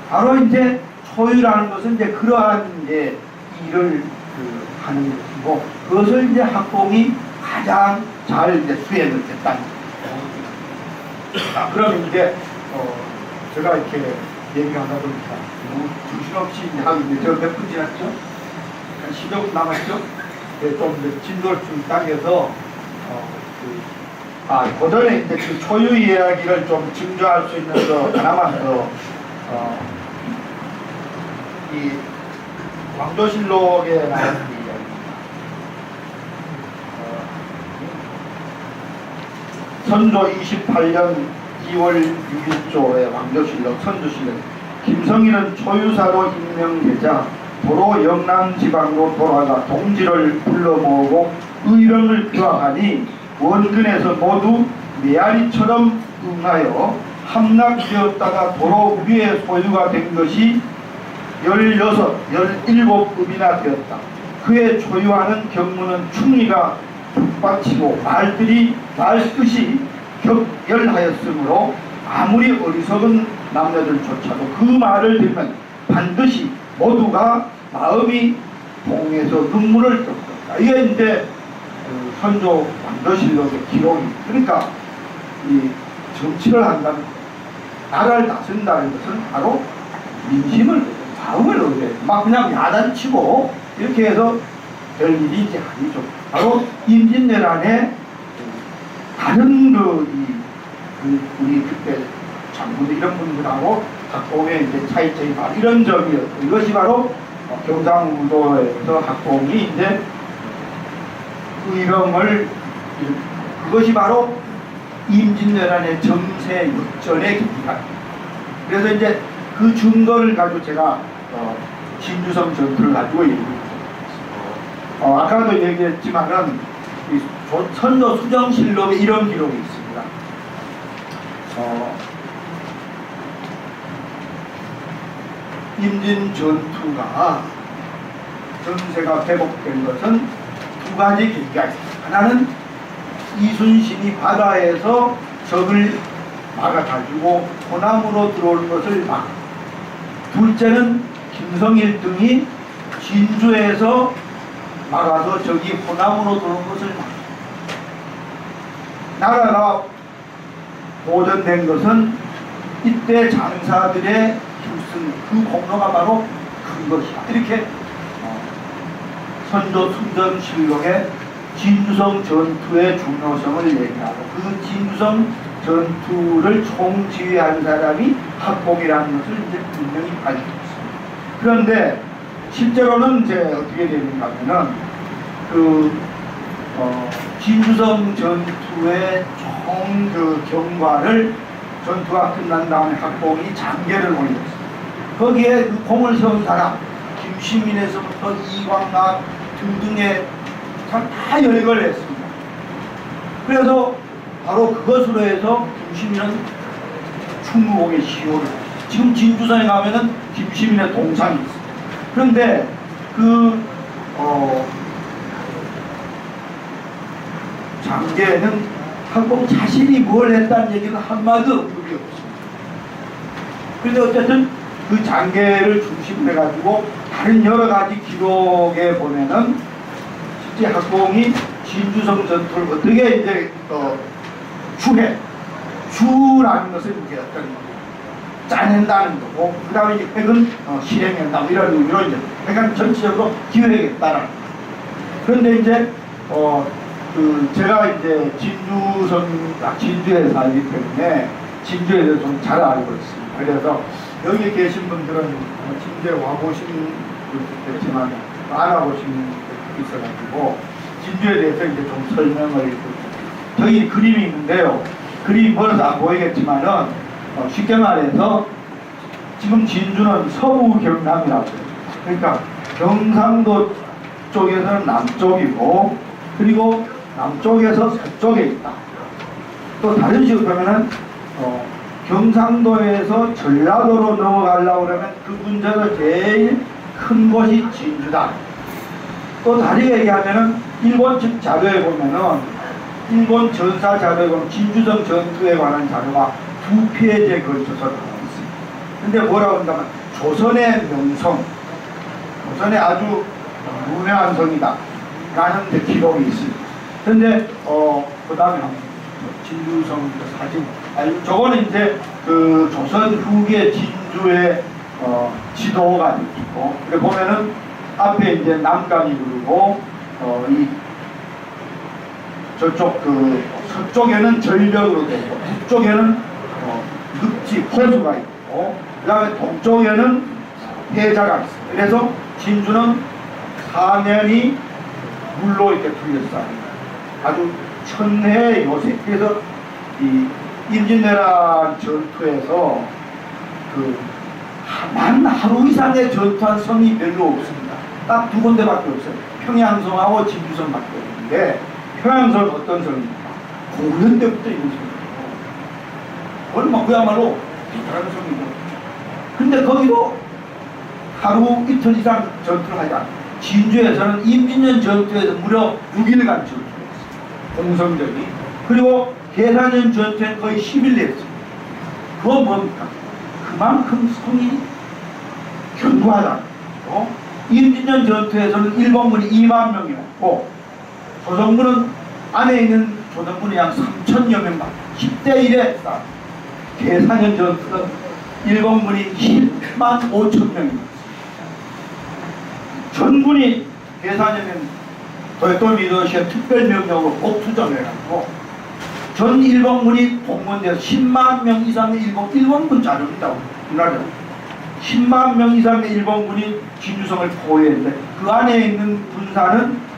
바로 이제 초유라는 것은 이제 그러한 이제 일을 하는 것이고 그것을 이제 학봉이 가장 잘 이제 수행을 했다는 거예요. 그럼 이제 제가 이렇게 얘기하다 보니까 너무 정신없이 이제 하는데 저 몇 분 지났죠? 한 10여 분 남았죠? 네, 좀 이제 진도를 좀 당겨서 그 전에 이제 그 초유 이야기를 좀 증조할 수 있는 하나만 이 왕조실록에 나온 이야기입니다. 선조 28년 2월 6일조의 왕조실록 선조실록 김성인은 초유사로 임명되자 도로 영남지방으로 돌아가 동지를 불러 모으고 의령을 표하니 원근에서 모두 메아리처럼 응하여 함락되었다가 도로 위에 소유가 된 것이 16, 17급이나 되었다. 그의 소유하는 경무는 충리가 북받치고 말뜻이 격렬하였으므로 아무리 어리석은 남녀들조차도 그 말을 들으면 반드시 모두가 마음이 동해서 눈물을 떴다. 이게 이제 그 선조 왕조실록의 기록이. 그러니까 이 정치를 한다는, 나라를 다스린다는 것은 바로 민심을, 마음을 얻어야 돼. 막 그냥 야단치고 이렇게 해서 될 일이 이제 아니죠. 바로 임진왜란에 다른 우리 그때 장군들 이런 분들하고 학봉의 이제 차이점이 바로 이런 점이었고, 이것이 바로 경상우도에서 학봉이 이제 그것이 바로 임진왜란의 정세 역전의 계기가. 그래서 이제 그 증거를 가지고 제가 진주성 전투를 가지고 얘기했습니다. 아까도 얘기했지만은 이 선조 수정실록에 이런 기록이 있습니다. 임진 전투가 전세가 회복된 것은 두 가지 계기가 있습니다. 하나는 이순신이 바다에서 적을 막아가지고 호남으로 들어올 것을 막. 둘째는 김성일 등이 진주에서 막아서 적이 호남으로 들어올 것을 막. 나라가 보존된 것은 이때 장사들의 힘쓴 그 공로가 바로 큰 것이다. 이렇게 선조 순전실록에 진주성 전투의 중요성을 얘기하고, 그 진주성 전투를 총지휘한 사람이 학봉이라는 것을 이제 분명히 알고 있습니다. 그런데 실제로는 이제 어떻게 되는가 하면은 진주성 전투의 총 경과를 전투가 끝난 다음에 학봉이 장계를 올렸습니다. 거기에 그 공을 세운 사람, 김시민에서부터 이광락 등등의 다 열거를 했습니다. 그래서 바로 그것으로 해서 김시민은 충무공의 시효를, 지금 진주성에 가면은 김시민의 동상이 있습니다. 그런데 장계는 학봉 자신이 뭘 했다는 얘기는 한마디도 없습니다. 그런데 어쨌든 그 장계를 중심으로 해가지고 다른 여러 가지 기록에 보면은 실제 학봉이 진주성 전투를 어떻게 이제 주라는 것을 이제 어떤 짜낸다는 거고, 그 다음에 이제 핵은 실행한다 이런 의미로 이제 그러니까 전체적으로 기획했다라는 거예요. 그런데 이제 제가 이제 진주에 살기 때문에 진주에 대해서 좀 잘 알고 있습니다. 그래서 여기 계신 분들은 진주에 와보신 분도 있지만 안 와보신 분도 있어가지고 진주에 대해서 이제 좀 설명을 저기 그림이 있는데요. 그림이 멀어서 안 보이겠지만은 쉽게 말해서 지금 진주는 서부 경남이라고 해요. 그러니까 경상도 쪽에서는 남쪽이고, 그리고 남쪽에서 서쪽에 있다. 또 다른 식으로 보면은 경상도에서 전라도로 넘어가려고 그러면 그 문제가 제일 큰 곳이 진주다. 또 다르게 얘기하면은 일본 측 자료에 보면은, 일본 전사 자료에 보면 진주성 전투에 관한 자료가 2페이지에 걸쳐서 나와 있습니다. 근데 뭐라고 한다면 조선의 명성, 조선의 아주 유명한 성이다 라는 기록이 있습니다. 근데 그 다음에 진주성 사진, 저거는 이제 그 조선 후기의 진주의 지도가 있고, 그래 보면은 앞에 이제 남강이 그리고 저쪽 서쪽에는 절벽으로 되고, 북쪽에는 늪지 호수가 있고, 그 다음에 동쪽에는 해자가 있어요. 그래서 진주는 사면이 물로 이렇게 둘러싸인 아주 천혜의 요새. 그래서 이 임진왜란 전투에서 만 하루 이상의 전투한 성이 별로 없습니다. 딱 2군데밖에 없어요. 평양성하고 진주성밖에 없는데, 평양성은 어떤 성입니까? 고려 때부터 있는 성이에요. 얼마 그야말로 비탈한 성이고, 근데 거기도 하루 이틀 이상 전투를 하지 않습니다. 진주에서는 임진년 전투에서 무려 6일간 전투했어요. 공성적이. 그리고 계산년 전투에 거의 10일 했습니다. 그건 뭡니까? 그만큼 성이 견고하다. 임진년 전투에서는 일본군이 2만 명이었고 조선군은 안에 있는 조선군이 약 3천여 명만 10대 1에 싸. 계산년 전투는 일본군이 10만 5천 명입니다. 전군이 계산년은 도요토미도시의 특별명령으로 복투정해가지고 전 일본군이 동원돼서 10만 명 이상의 일본군 자료입니다. 우리나라 10만 명 이상의 일본군이 진주성을 포위했는데 그 안에 있는 군사는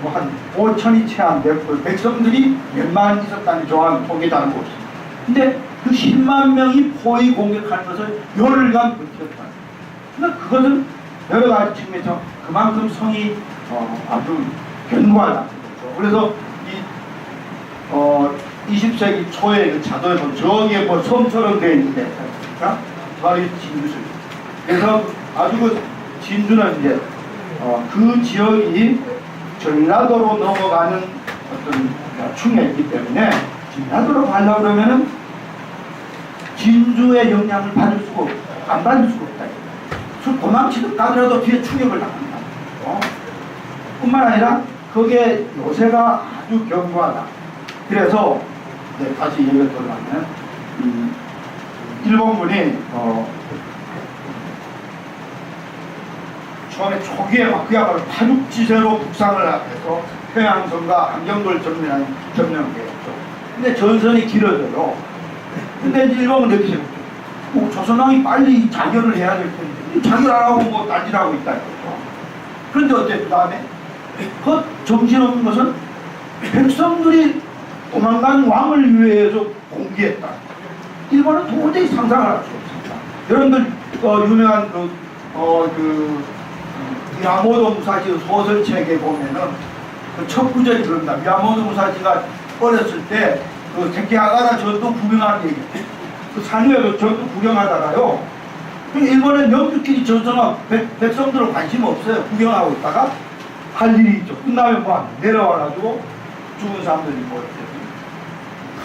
뭐 한 5천이 채 안 되고 백성들이 몇만 있었다는 조항 통계 다르고 없습니다. 근데 그 10만 명이 포위 공격하는 것을 열흘간 버텼다. 그러니까 그것은 여러 가지 측면에서 그만큼 성이 아주 견고하다. 그래서 이 20세기 초에 그 자도에 보면 저기에 뭐 섬처럼 되어 있는데, 그러니까 바로 이 진주죠. 그래서 아주 그 진주는 이제 그 지역이 전라도로 넘어가는 어떤 충에 있기 때문에 전라도로 가려고 그러면은 진주의 영향을 받을 수가 없다. 안 받을 수가 없다. 도망치듯 가더라도 뒤에 충격을 당한다. 뿐만 아니라 거기에 요새가 아주 견고하다. 그래서 다시 얘기를 돌아가면 일본군이 처음에 초기에 막 그야말로 파죽지세로 북상을 해서 평양성과 함경도를 점령을 했죠. 근데 전선이 길어져요. 근데 이제 일본은 이렇게 생각해요. 조선왕이 빨리 자결을 해야 될 텐데 자결 안 하고 뭐 딴짓하고 있다 이거죠. 그런데 어때 그 다음에 그 정신없는 것은 백성들이 도망간 왕을 위해서 공기했다. 일본은 도저히 상상을 할 수 없습니다. 여러분들 유명한 미야모토 무사시 소설책에 보면은 그 첫 구절이 그런다. 미야모토 무사시가 어렸을 때 그 세키하가라 전투 구경하는 얘기. 그 산위에서 전투 구경하다가요. 일본의 명주끼리 전선화 백성들은 관심 없어요. 구경하고 있다가 할 일이 있죠. 끝나면 뭐 내려와가지고 죽은 사람들이 뭐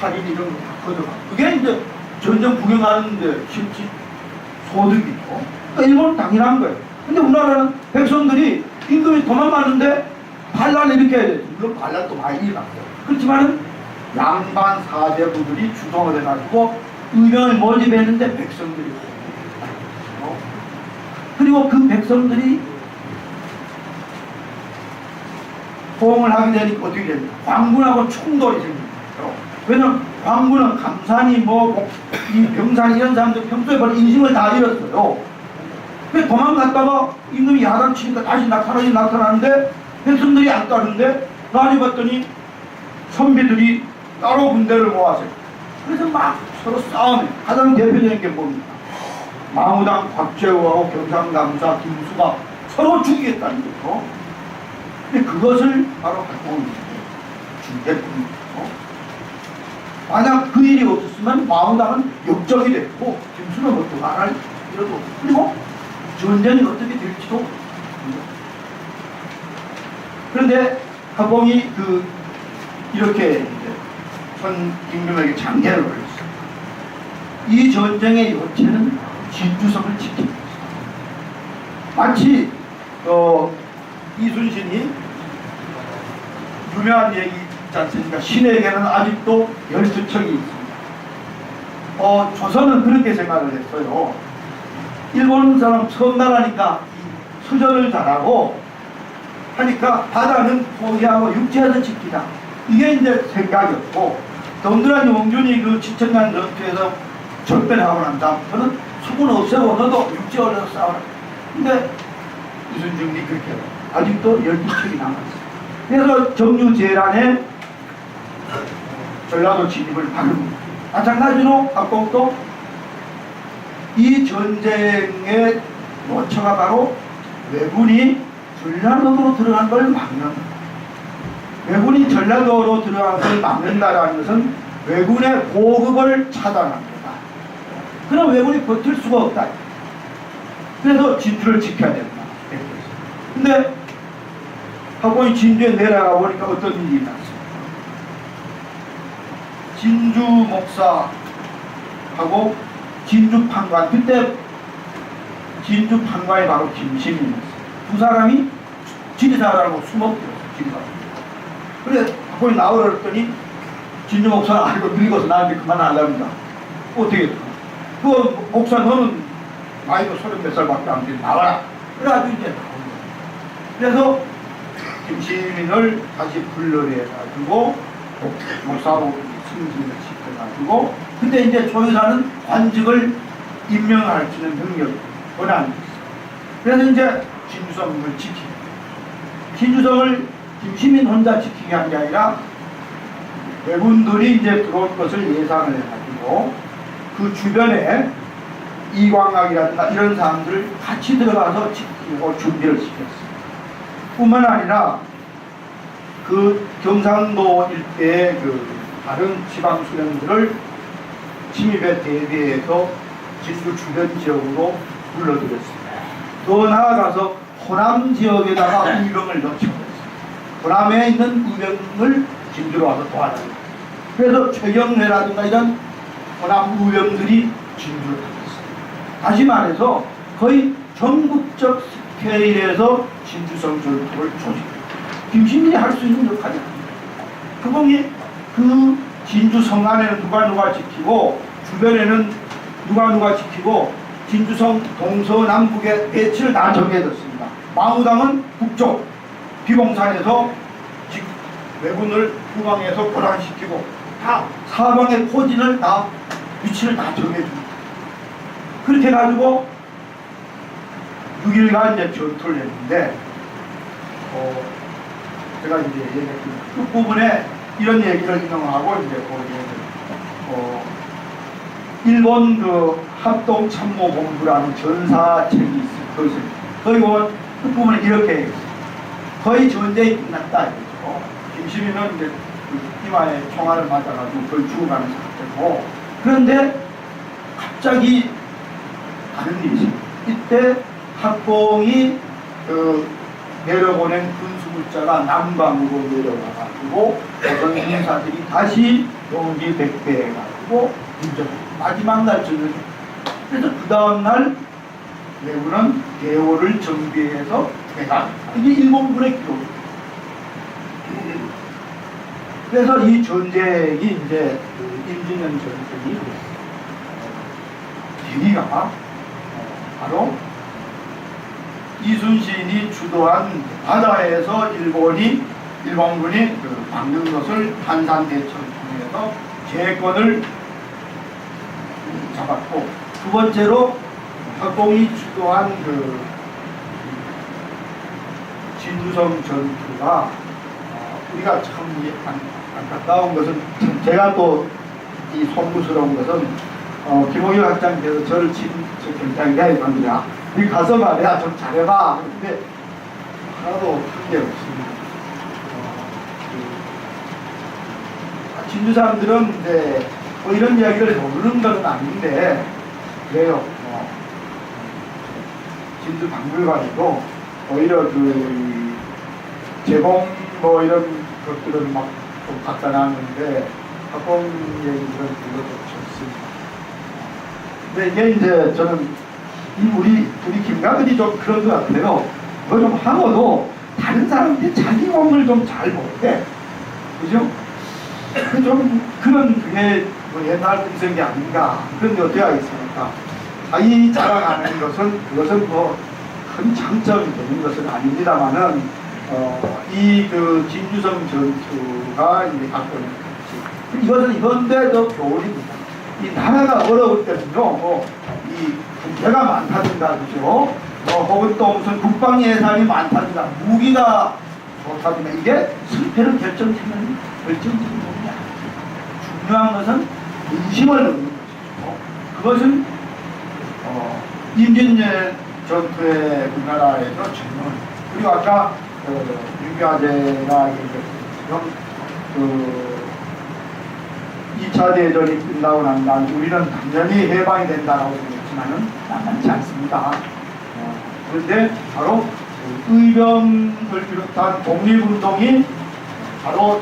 칼이 이런 거 다 걷어가. 그게 이제 전쟁 구경하는데 실제 소득이죠. 그러니까 일본은 당연한 거예요. 근데 우리나라는 백성들이 임금이 도망가는데 반란을 일으켜야 돼. 물론 반란도 많이 일어났어요. 그렇지만은 양반 사대부들이 주동을 해가지고 의병을 모집했는데 백성들이 그리고 그 백성들이 호응을 하게 되니까 어떻게 됩니까? 광군하고 충돌이 생깁니다. 왜냐면 광군은 감산이 이 병산이 이런 사람들 평소에 벌써 인심을 다 잃었어요. 그래서 도망갔다가 임금이 야단치니까 다시 나타나는데 백성들이 안 따르는데 나중에 봤더니 선비들이 따로 군대를 모았어요. 그래서 막 서로 싸움해. 가장 대표적인 게 뭡니까? 마무당 곽재우하고 경상감사 김수가 서로 죽이겠다는 거죠. 근데 그것을 바로 갖고 중대군이죠. 만약 그 일이 없었으면 마무당은 역적이 됐고 김수는 어떻게 안 할 이러고 그리고 전쟁이 어떻게 될지도 모릅니다. 그런데 합봉이 이렇게 전 임금에게 장계를 올렸어요. 이 전쟁의 요체는 진주성을 지킵니다. 마치 이순신이 유명한 얘기 있지 않습니까? 신에게는 아직도 12척이 있습니다. 조선은 그렇게 생각을 했어요. 일본 사람 처음 나라니까 수전을 잘하고 하니까 바다는 포기하고 육지에서 지키자. 이게 이제 생각이었고 더군다나 용준이 그 지천간 전투에서 전변하고 난 다음부터는 수군 없애고 너도 육지에 올라서 싸워라. 근데 이순신이 그렇게 해요. 아직도 12척이 남았어요. 그래서 정유재란에 전라도 진입을 받은 마찬가지로 합공도 이 전쟁의 모처가 바로 왜군이 전라도로 들어간 걸 막는, 왜군이 전라도로 들어간 걸 막는다라는 것은 왜군의 보급을 차단합니다. 그럼 왜군이 버틸 수가 없다. 그래서 진주를 지켜야 된다. 근데 학원이 진주에 내려가 보니까 어떤 일이 일어났습니다. 진주 목사하고 진주 판관, 그때 진주 판관이 바로 김시민이었어요. 두 사람이 지리사라고 숨었대요. 지리사. 그래 학원이 나오라 그랬더니 진주 목사는 아이고 늙어서 나한테 그만하랍니다. 어떻게 해요? 그 목사 너는 나이도 30몇 살밖에 안 돼. 나와라. 그래가지고 이제 나옵니다. 그래서 김시민을 다시 불러내가지고 목사로 승진을 시켜가지고 그때 이제 조여사는 관직을 임명할 수 있는 능력이 권한이 있어요. 그래서 이제 진주성을 지키고 진주성을 김시민 혼자 지키게 한 게 아니라 외군들이 이제 들어올 것을 예상을 해가지고 그 주변에 이광학이라든가 이런 사람들을 같이 들어가서 지키고 준비를 시켰어요. 뿐만 아니라 그 경상도 일대의 그 다른 지방 수령들을 침입에 대비해서 진주 주변 지역으로 불러들였습니다. 더 나아가서 호남 지역에다가 의병을 넣쳐버렸습니다. 호남에 있는 의병을 진주로 와서 도와달라. 그래서 최경래라든가 이런 호남 의병들이 진주를 하겠습니다. 다시 말해서 거의 전국적 스케일에서 진주성 전투를 조직합니다. 김시민이 할 수 있는 역할이 아닙니다. 그공이 그 진주성 안에는 누가 지키고 주변에는 누가 지키고 진주성 동서남북의 배치를 다 정해졌습니다. 마우당은 북쪽 비봉산에서 왜군을 후방에서 고랑시키고 다 사방의 포진을 다 위치를 다 정해줍니다. 그렇게 해가지고 6일간 이제 전투를 했는데 제가 이제 얘기했던 끝부분에 이런 얘기를 인용하고 이제 일본 그 합동참모본부라는 전사책이 있어요. 거기서 거기 보면 끝부분에 이렇게 얘기했어요. 거의 전쟁이 끝났다 이거죠. 김시민은 이제 이마에 총알을 맞아가지고 거의 죽어가는 상태고, 그런데 갑자기 다른 일이 있어요. 이때 학봉이 내려보낸 군수물자가 남방으로 내려가가지고 어떤 인사들이 다시 용기 백배해가지고 마지막 날 저녁에, 그래서 그 다음날 내부는 대오를 정비해서 내가 이게 일본군의 기록. 그래서 이 전쟁이 이제 임진년 전쟁이 계기가 바로 이순신이 주도한 바다에서 일본군이 막는 것을 한산대첩을 통해서 제권을 잡았고, 두 번째로 학봉이 주도한 그 진주성 전투가 우리가 참 안타까운 것은, 제가 또 이 송구스러운 것은 김홍일 학장께서 저를 굉장히 대입합니다. 여기 가서 말이야 좀 잘해봐. 근데 하나도 한 게 없습니다. 진주 사람들은 이제 뭐 이런 이야기를 모르는 건 아닌데 그래요. 진주 박물관에도 오히려 그 재봉 뭐 이런 것들은 막 좀 갖다 놨는데 학원 얘기들은 별로 좋습니다. 근데 이게 이제 저는 우리 김가은이 좀 그런 것 같아요. 뭐 좀 하고도 다른 사람한테 자기 몸을 좀 잘 못해. 그죠? 좀 그게 뭐 옛날 분석이 아닌가. 그런데 어떻게 하겠습니까? 자기 자랑하는 것은 그것은 뭐 큰 장점이 되는 것은 아닙니다만은 이 그 진주성 전투가 이제 갖고 있는 가치. 이것은 이건데도 교훈입니다. 이 나라가 어려울 때는요, 이 군대가 많다든가, 그죠? 혹은 또 무슨 국방 예산이 많다든가, 무기가 좋다든가, 이게 승패를 결정짓는 부분이 아니에요. 중요한 것은 인심을 얻는 것이죠. 그것은 임진년 전투의 우리나라에서 정말, 그리고 아까 윤교아제가 얘기했던 그 2차 대전이 끝나고 난 날 우리는 당연히 해방이 된다라고 생각했지만은 만만치 않습니다. 그런데 바로 의병을 비롯한 독립운동이 바로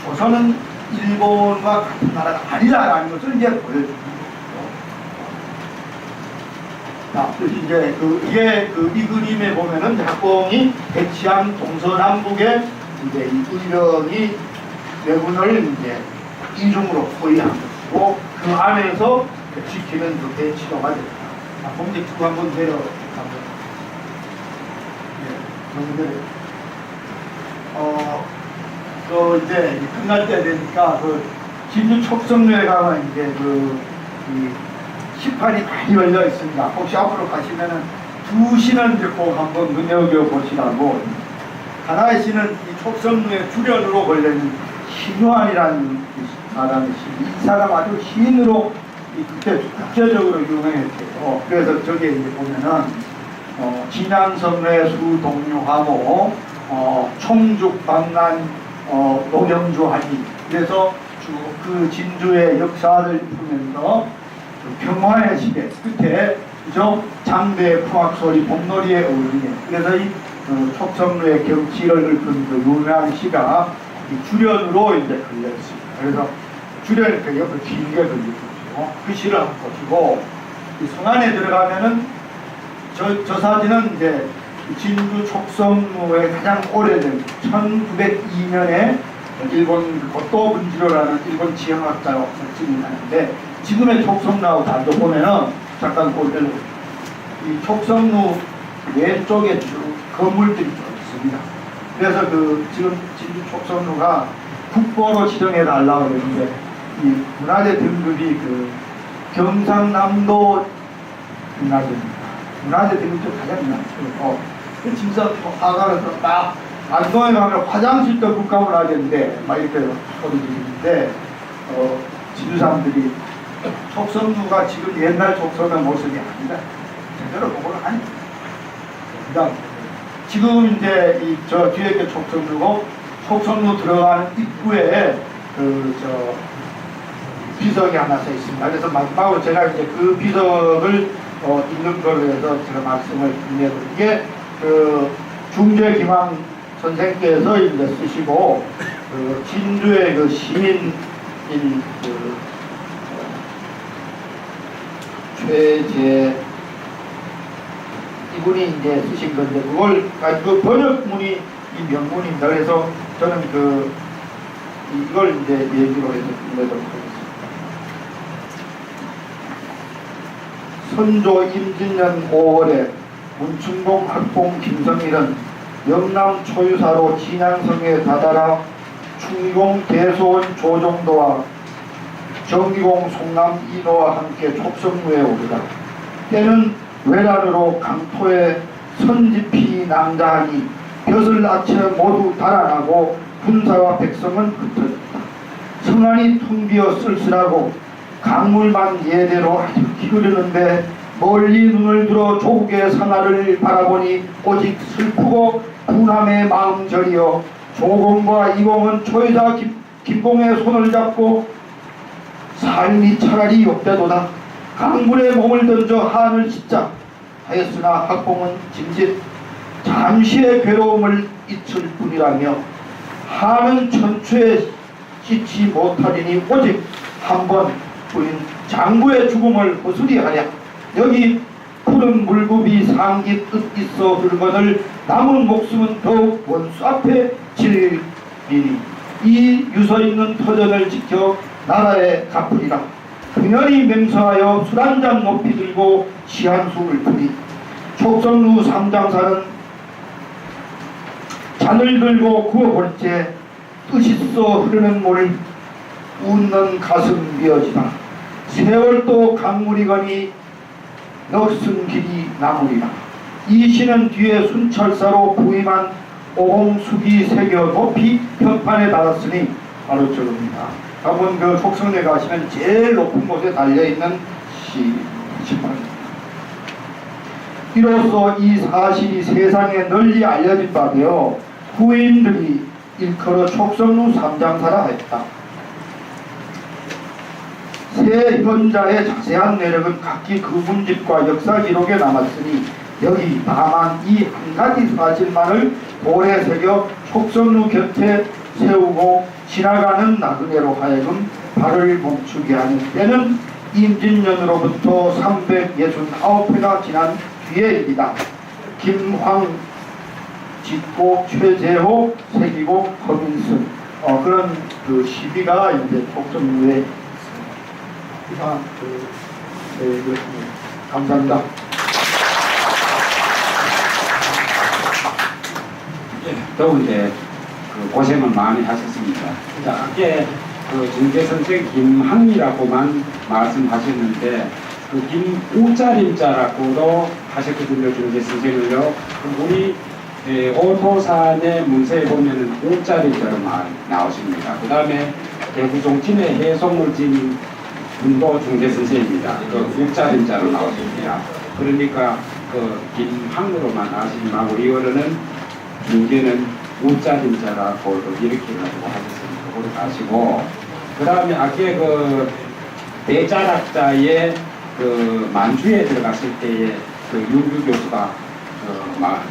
조선은 일본과 같은 나라가 아니다라는 것을 이제 보여줍니다. 자, 이제 이 그림에 보면은 학봉이 배치한 동서남북에 이제 이 의병이 왜군을 이제 이중으로 포위한 것이고 그 안에서 지키는 그 배치로가 됩니다. 자, 공직 쭉 한번 내려. 이제 끝날 때 되니까 그 진주 촉성로에 가면 이제 이 시판이 많이 열려 있습니다. 혹시 앞으로 가시면은 두 시는 이제 꼭 한번 눈여겨 보시라고. 하나의 시는 이 촉성로의 주련으로 걸려있는 신요한이라는 사람의 시. 이 사람 아주 시인으로 그때 국제적으로 유명했대요. 그래서 저기에 이제 보면은 진양성례 수동류하모 총죽방난 노경주하니 그래서 그 진주의 역사를 풀면서 평화의 시대 끝에 그죠 장대 풍악소리 봄놀이에 어울리네. 그래서 이 촉성루의 경치를 읊은 그 유명한 시가 이 주련으로 이제 걸려 있습니다. 그래서 주련이 이렇게 옆에 길게 걸려 있고 그 시를 한번 보시고 이 성안에 들어가면은 저 사진은 이제 진주 촉성루의 가장 오래된 1902년에 일본 고토 분지로라는 일본 지형학자가 증명하는데 지금의 촉성루하고 달도 보면은 잠깐 보여드려 이 촉성루 왼쪽에 쭉 건물들이 좀 있습니다. 그래서 그 지금 진주 촉성루가 국보로 지정해 달라고 그러는데 이 문화재 등급이 그 경상남도 문화재입니다. 문화재 등급 가장 많죠. 그 진짜 화가에서 딱 안동에 가면 화장실도 국가문화재인데 막 이렇게 소리 지르는데 진주 사람들이 촉성루가 지금 옛날 촉성루 모습이 아니다. 제대로 보고는 아닙니다. 그다음 지금 이제 저 뒤에 게 촉성루고 촉성루 들어가는 입구에 비석이 하나 서 있습니다. 그래서 마지막으로 제가 이제 그 비석을 있는 걸로 해서 제가 말씀을 드리는 이게 중재기망 선생께서 이제 쓰시고 진주의 그 시민인 최재 이분이 이제 쓰신 건데 그걸 그 번역문이 이 명문입니다. 그래서 저는 이걸 이제 얘기로 해서 끝내도록 하겠습니다. 선조 임진년 5월에 문충공 학봉 김성일은 영남 초유사로 진양성에 다다라 충공 대소원 조정도와 정기공 송남 인호와 함께 촉성루에 오르다. 때는 외란으로 강토에 선지피 낭자하니 벼슬 아쳐 모두 달아나고 군사와 백성은 흩어졌다. 성안이 텅 비어 쓸쓸하고 강물만 예대로 아득히 흐르는데 멀리 눈을 들어 조국의 상하를 바라보니 오직 슬프고 분함의 마음 저리어 조공과 이공은 초여자 김공의 손을 잡고 삶이 차라리 욕되도다. 강물에 몸을 던져 한을 씻자 하였으나 학봉은 짐짓 잠시의 괴로움을 잊을 뿐이라며 한은 천추에 씻지 못하리니 오직 한 번뿐인 장구의 죽음을 허술이하랴. 여기 푸른 물굽이 상기 뜻 있어 흐르거늘 남은 목숨은 더욱 원수 앞에 질리니 이 유서 있는 터전을 지켜 나라에 갚으리라. 그년이 맹서하여 술 한잔 높이 들고 시한수를 부리 촉성루 삼장사는 잔을 들고 구워볼 때 뜻있어 흐르는 물 웃는 가슴 미어지다. 세월도 강물이거니 넋은 길이 나무리라. 이 시는 뒤에 순찰사로 부임한 오공숙이 새겨 높이 편판에 달았으니 바로 저겁니다. 한번 그 촉성에 가시면 제일 높은 곳에 달려있는 시판입니다. 이로써 이 사실이 세상에 널리 알려진 바 되어 후인들이 일컬어 촉성루 삼장사라 했다. 세 현자의 자세한 내력은 각기 그 문집과 역사 기록에 남았으니 여기 다만 이 한 가지 사실만을 돌에 새겨 촉선루 곁에 세우고 지나가는 나그네로 하여금 발을 멈추게 하는 때는 임진년으로부터 369회가 지난 뒤에입니다. 김황 짓고 최재호 새기고 허민순 그런 그 시비가 이제 촉선루에 그렇습니다. 감사합니다. 더운데 그 고생을 많이 하셨습니다. 자, 아까 그 중계선생 김항이라고만 말씀하셨는데 그 김우자림자라고도 하셨거든요. 중계선생을요. 우리 오토산의 문서에 보면은 우자림자로 나오십니다. 그 다음에 대구종친의 해송물진 분도 중계선생입니다. 그 우자림자로 나오십니다. 그러니까 그 김항으로만 아시지 말고 이거는 중계는 우자림자라고 이렇게 가지고 하셨으니까 그걸 아시고 그 다음에 아까 그 대자락자의 그 만주에 들어갔을 때에 그 윤규 교수가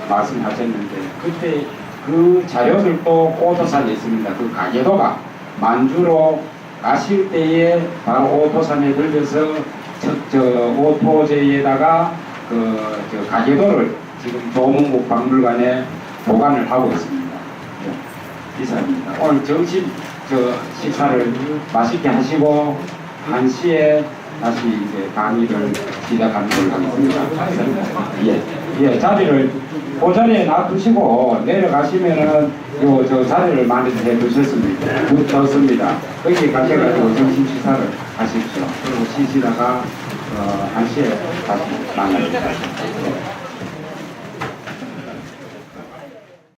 말씀하셨는데 그때 그 자료들도 오토산에 있습니다. 그 가계도가 만주로 가실 때에 바로 오토산에 들려서 저 오토제에다가 저 가계도를 지금 조문국 박물관에 보관을 하고 있습니다. 네, 이상입니다. 오늘 점심 식사를 맛있게 하시고 1시에 다시 이제 강의를 시작하는 걸로 하겠습니다. 예, 자리를 그 자리에 놔두시고 내려가시면은 저 자리를 마련해 두셨습니다. 좋습니다. 거기 가셔가지고 점심 식사를 하십시오. 그리고 쉬시다가 1시에 다시 만나겠습니다.